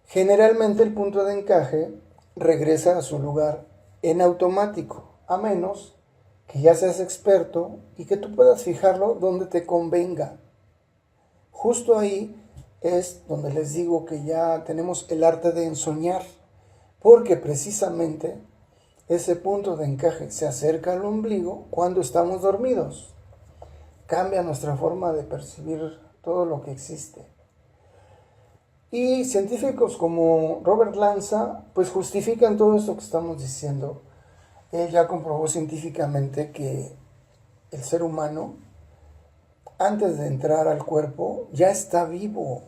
Generalmente el punto de encaje regresa a su lugar en automático, a menos que ya seas experto y que tú puedas fijarlo donde te convenga. Justo ahí es donde les digo que ya tenemos el arte de ensoñar, porque precisamente ese punto de encaje se acerca al ombligo cuando estamos dormidos. Cambia nuestra forma de percibir todo lo que existe. Y científicos como Robert Lanza pues justifican todo esto que estamos diciendo. Él ya comprobó científicamente que el ser humano, antes de entrar al cuerpo, ya está vivo.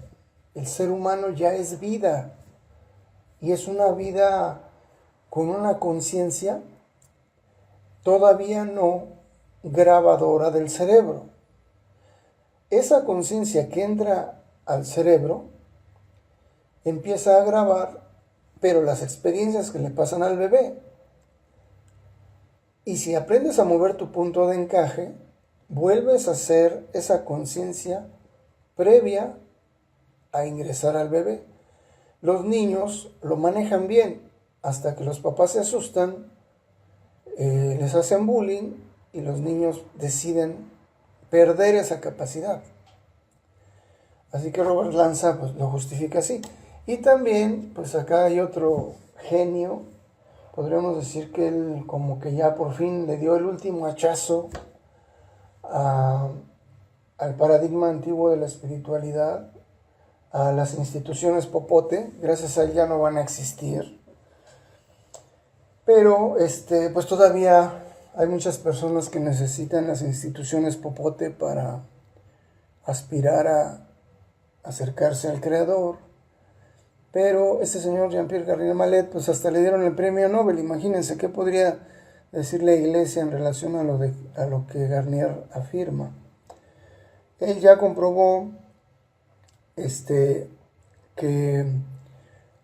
El ser humano ya es vida. Y es una vida con una conciencia todavía no grabadora del cerebro. Esa conciencia que entra al cerebro empieza a grabar, pero las experiencias que le pasan al bebé. Y si aprendes a mover tu punto de encaje, vuelves a ser esa conciencia previa a ingresar al bebé. Los niños lo manejan bien hasta que los papás se asustan, les hacen bullying y los niños deciden perder esa capacidad. Así que Robert Lanza pues, lo justifica así. Y también, pues acá hay otro genio, podríamos decir que él como que ya por fin le dio el último hachazo al paradigma antiguo de la espiritualidad, a las instituciones popote. Gracias a él ya no van a existir. Pero pues todavía hay muchas personas que necesitan las instituciones popote para aspirar a acercarse al creador. Pero este señor Jean-Pierre Garnier Mallet, pues hasta le dieron el premio Nobel. Imagínense qué podría decir la iglesia en relación a lo que Garnier afirma. Él ya comprobó que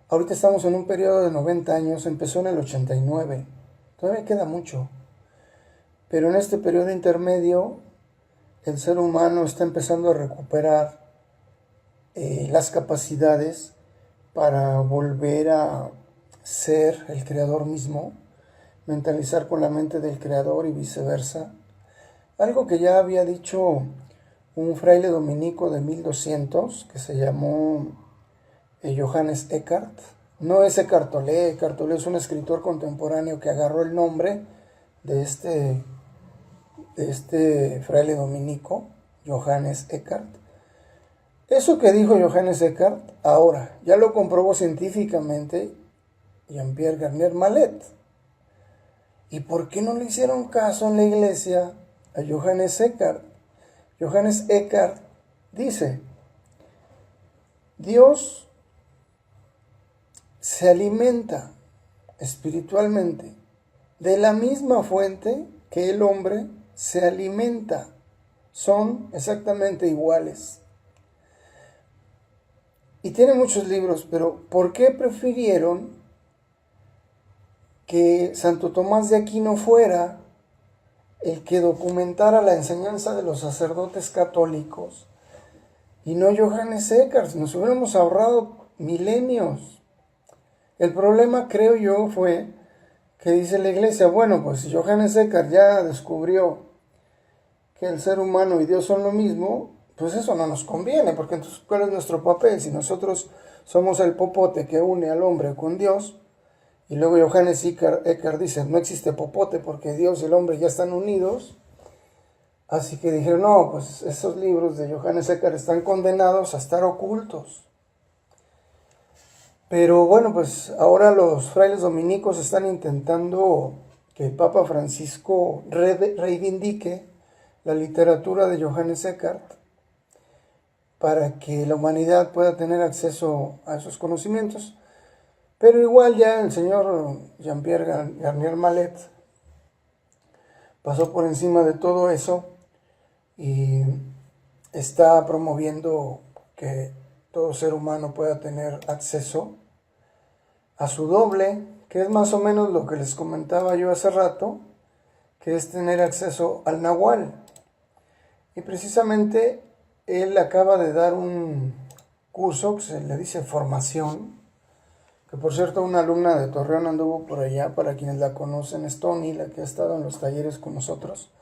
ahorita estamos en un periodo de 90 años, empezó en el 89, todavía queda mucho, pero en este periodo intermedio el ser humano está empezando a recuperar las capacidades para volver a ser el creador mismo, mentalizar con la mente del creador y viceversa. Algo que ya había dicho un fraile dominico de 1200 que se llamó Johannes Eckhart. No es Eckhart Tolle. Eckhart Tolle es un escritor contemporáneo que agarró el nombre de este fraile dominico, Johannes Eckhart. Eso que dijo Johannes Eckhart, ahora ya lo comprobó científicamente Jean-Pierre Garnier Mallet. ¿Y por qué no le hicieron caso en la iglesia a Johannes Eckhart? Johannes Eckhart dice: Dios se alimenta espiritualmente de la misma fuente que el hombre se alimenta. Son exactamente iguales. Y tiene muchos libros, pero ¿por qué prefirieron que Santo Tomás de Aquino fuera el que documentara la enseñanza de los sacerdotes católicos y no Johannes Eckhart? Nos hubiéramos ahorrado milenios. El problema, creo yo, fue que dice la iglesia, bueno, pues si Johannes Eckhart ya descubrió que el ser humano y Dios son lo mismo, pues eso no nos conviene, porque entonces, ¿cuál es nuestro papel? Si nosotros somos el popote que une al hombre con Dios, y luego Johannes Eckhart dice, no existe popote porque Dios y el hombre ya están unidos, así que dijeron, no, pues esos libros de Johannes Eckhart están condenados a estar ocultos. Pero bueno, pues ahora los frailes dominicos están intentando que el Papa Francisco reivindique la literatura de Johannes Eckhart para que la humanidad pueda tener acceso a esos conocimientos. Pero igual ya el señor Jean-Pierre Garnier Mallet pasó por encima de todo eso y está promoviendo que todo ser humano pueda tener acceso a su doble, que es más o menos lo que les comentaba yo hace rato, que es tener acceso al Nahual. Y precisamente él acaba de dar un curso que se le dice formación, que por cierto una alumna de Torreón anduvo por allá, para quienes la conocen, es Tony, la que ha estado en los talleres con nosotros.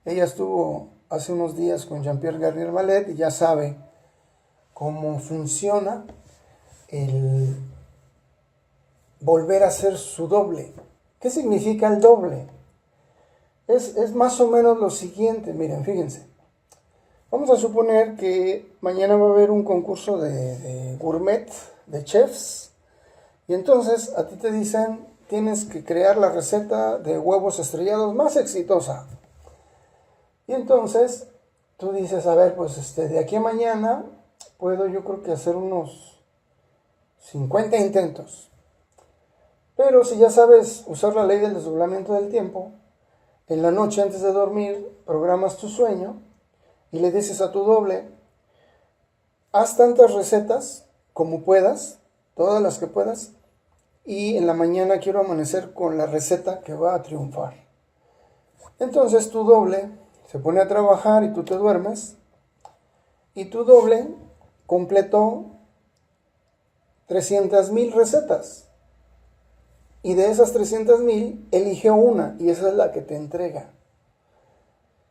Ella estuvo hace unos días con Jean-Pierre Garnier Mallet y ya sabe cómo funciona el volver a ser su doble. ¿Qué significa el doble? Es más o menos lo siguiente, miren, fíjense. Vamos a suponer que mañana va a haber un concurso de gourmet, de chefs, y entonces a ti te dicen, tienes que crear la receta de huevos estrellados más exitosa. Y entonces tú dices, a ver, pues de aquí a mañana puedo yo creo que hacer unos 50 intentos. Pero si ya sabes usar la ley del desdoblamiento del tiempo, en la noche antes de dormir programas tu sueño y le dices a tu doble, haz tantas recetas como puedas, todas las que puedas, y en la mañana quiero amanecer con la receta que va a triunfar. Entonces tu doble se pone a trabajar y tú te duermes, y tu doble completó 300,000 recetas. Y de esas 300,000 eligió una y esa es la que te entrega.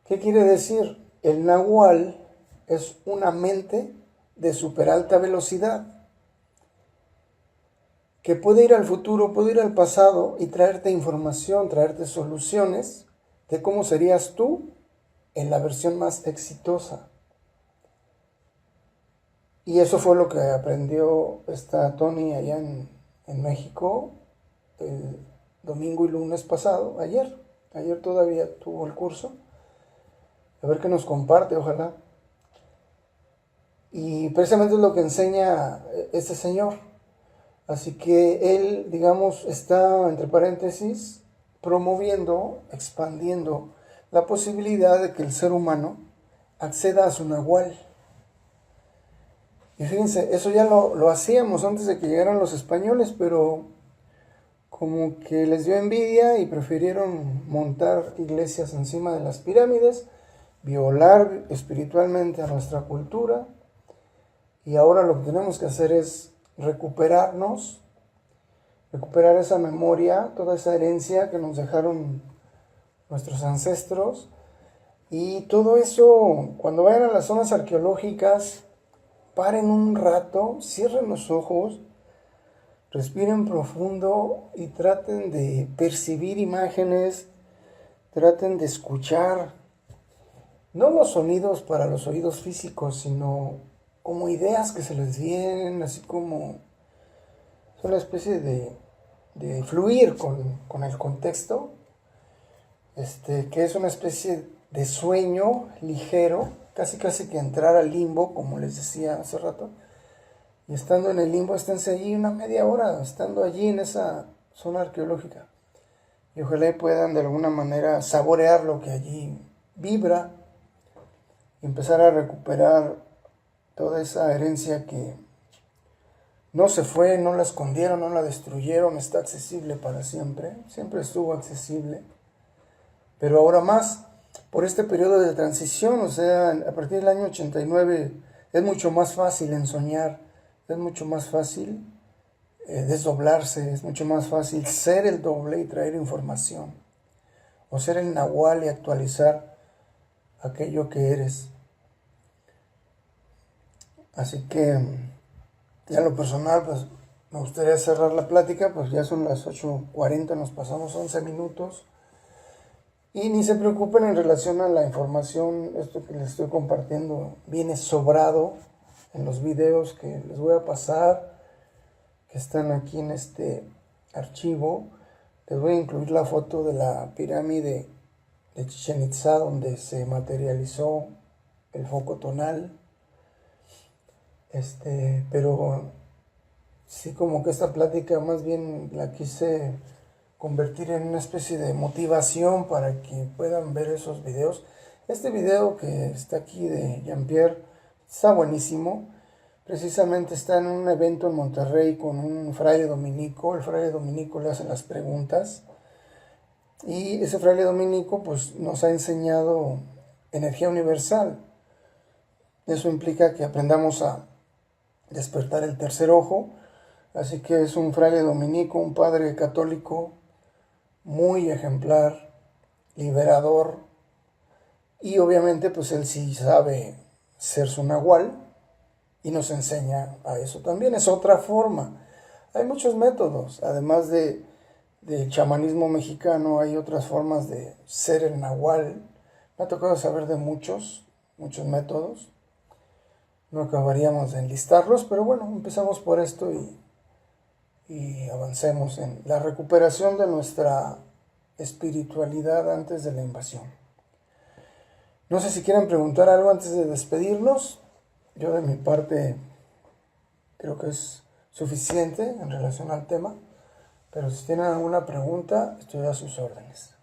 ¿Qué quiere decir? El Nahual es una mente de super alta velocidad que puede ir al futuro, puede ir al pasado y traerte información, traerte soluciones de cómo serías tú en la versión más exitosa. Y eso fue lo que aprendió esta Tony allá en México el domingo y lunes pasado, ayer todavía tuvo el curso, a ver qué nos comparte, ojalá. Y precisamente es lo que enseña este señor. Así que él, digamos, está, entre paréntesis, promoviendo, expandiendo la posibilidad de que el ser humano acceda a su Nahual. Y fíjense, eso ya lo hacíamos antes de que llegaran los españoles, pero como que les dio envidia y prefirieron montar iglesias encima de las pirámides, violar espiritualmente a nuestra cultura, y ahora lo que tenemos que hacer es recuperarnos, recuperar esa memoria, toda esa herencia que nos dejaron nuestros ancestros, y todo eso, cuando vayan a las zonas arqueológicas, paren un rato, cierren los ojos, respiren profundo y traten de percibir imágenes, traten de escuchar, no los sonidos para los oídos físicos, sino como ideas que se les vienen, así como es una especie de fluir con el contexto, que es una especie de sueño ligero, casi que entrar al limbo, como les decía hace rato. Y estando en el limbo, esténse allí una media hora, estando allí en esa zona arqueológica. Y ojalá puedan de alguna manera saborear lo que allí vibra y empezar a recuperar toda esa herencia que no se fue, no la escondieron, no la destruyeron, está accesible para siempre, siempre estuvo accesible. Pero ahora más, por este periodo de transición, o sea, a partir del año 89, es mucho más fácil ensoñar. Es mucho más fácil desdoblarse, es mucho más fácil ser el doble y traer información, o ser el nahual y actualizar aquello que eres. Así que ya en lo personal, pues me gustaría cerrar la plática, pues ya son las 8:40, nos pasamos 11 minutos. Y ni se preocupen en relación a la información, esto que les estoy compartiendo viene sobrado en los videos que les voy a pasar, que están aquí en este archivo. Les voy a incluir la foto de la pirámide de Chichén Itzá, donde se materializó el foco tonal. Pero sí, como que esta plática más bien la quise convertir en una especie de motivación para que puedan ver esos videos. Este video que está aquí de Jean-Pierre está buenísimo. Precisamente está en un evento en Monterrey con un fraile dominico. El fraile dominico le hace las preguntas. Y ese fraile dominico pues nos ha enseñado energía universal. Eso implica que aprendamos a despertar el tercer ojo. Así que es un fraile dominico, un padre católico muy ejemplar, liberador, y obviamente pues él sí sabe ser su nahual y nos enseña a eso también. Es otra forma. Hay muchos métodos, además del chamanismo mexicano, hay otras formas de ser el nahual. Me ha tocado saber de muchos métodos. No acabaríamos de enlistarlos, pero bueno, empezamos por esto y avancemos en la recuperación de nuestra espiritualidad antes de la invasión. No sé si quieren preguntar algo antes de despedirnos. Yo de mi parte creo que es suficiente en relación al tema, pero si tienen alguna pregunta, estoy a sus órdenes.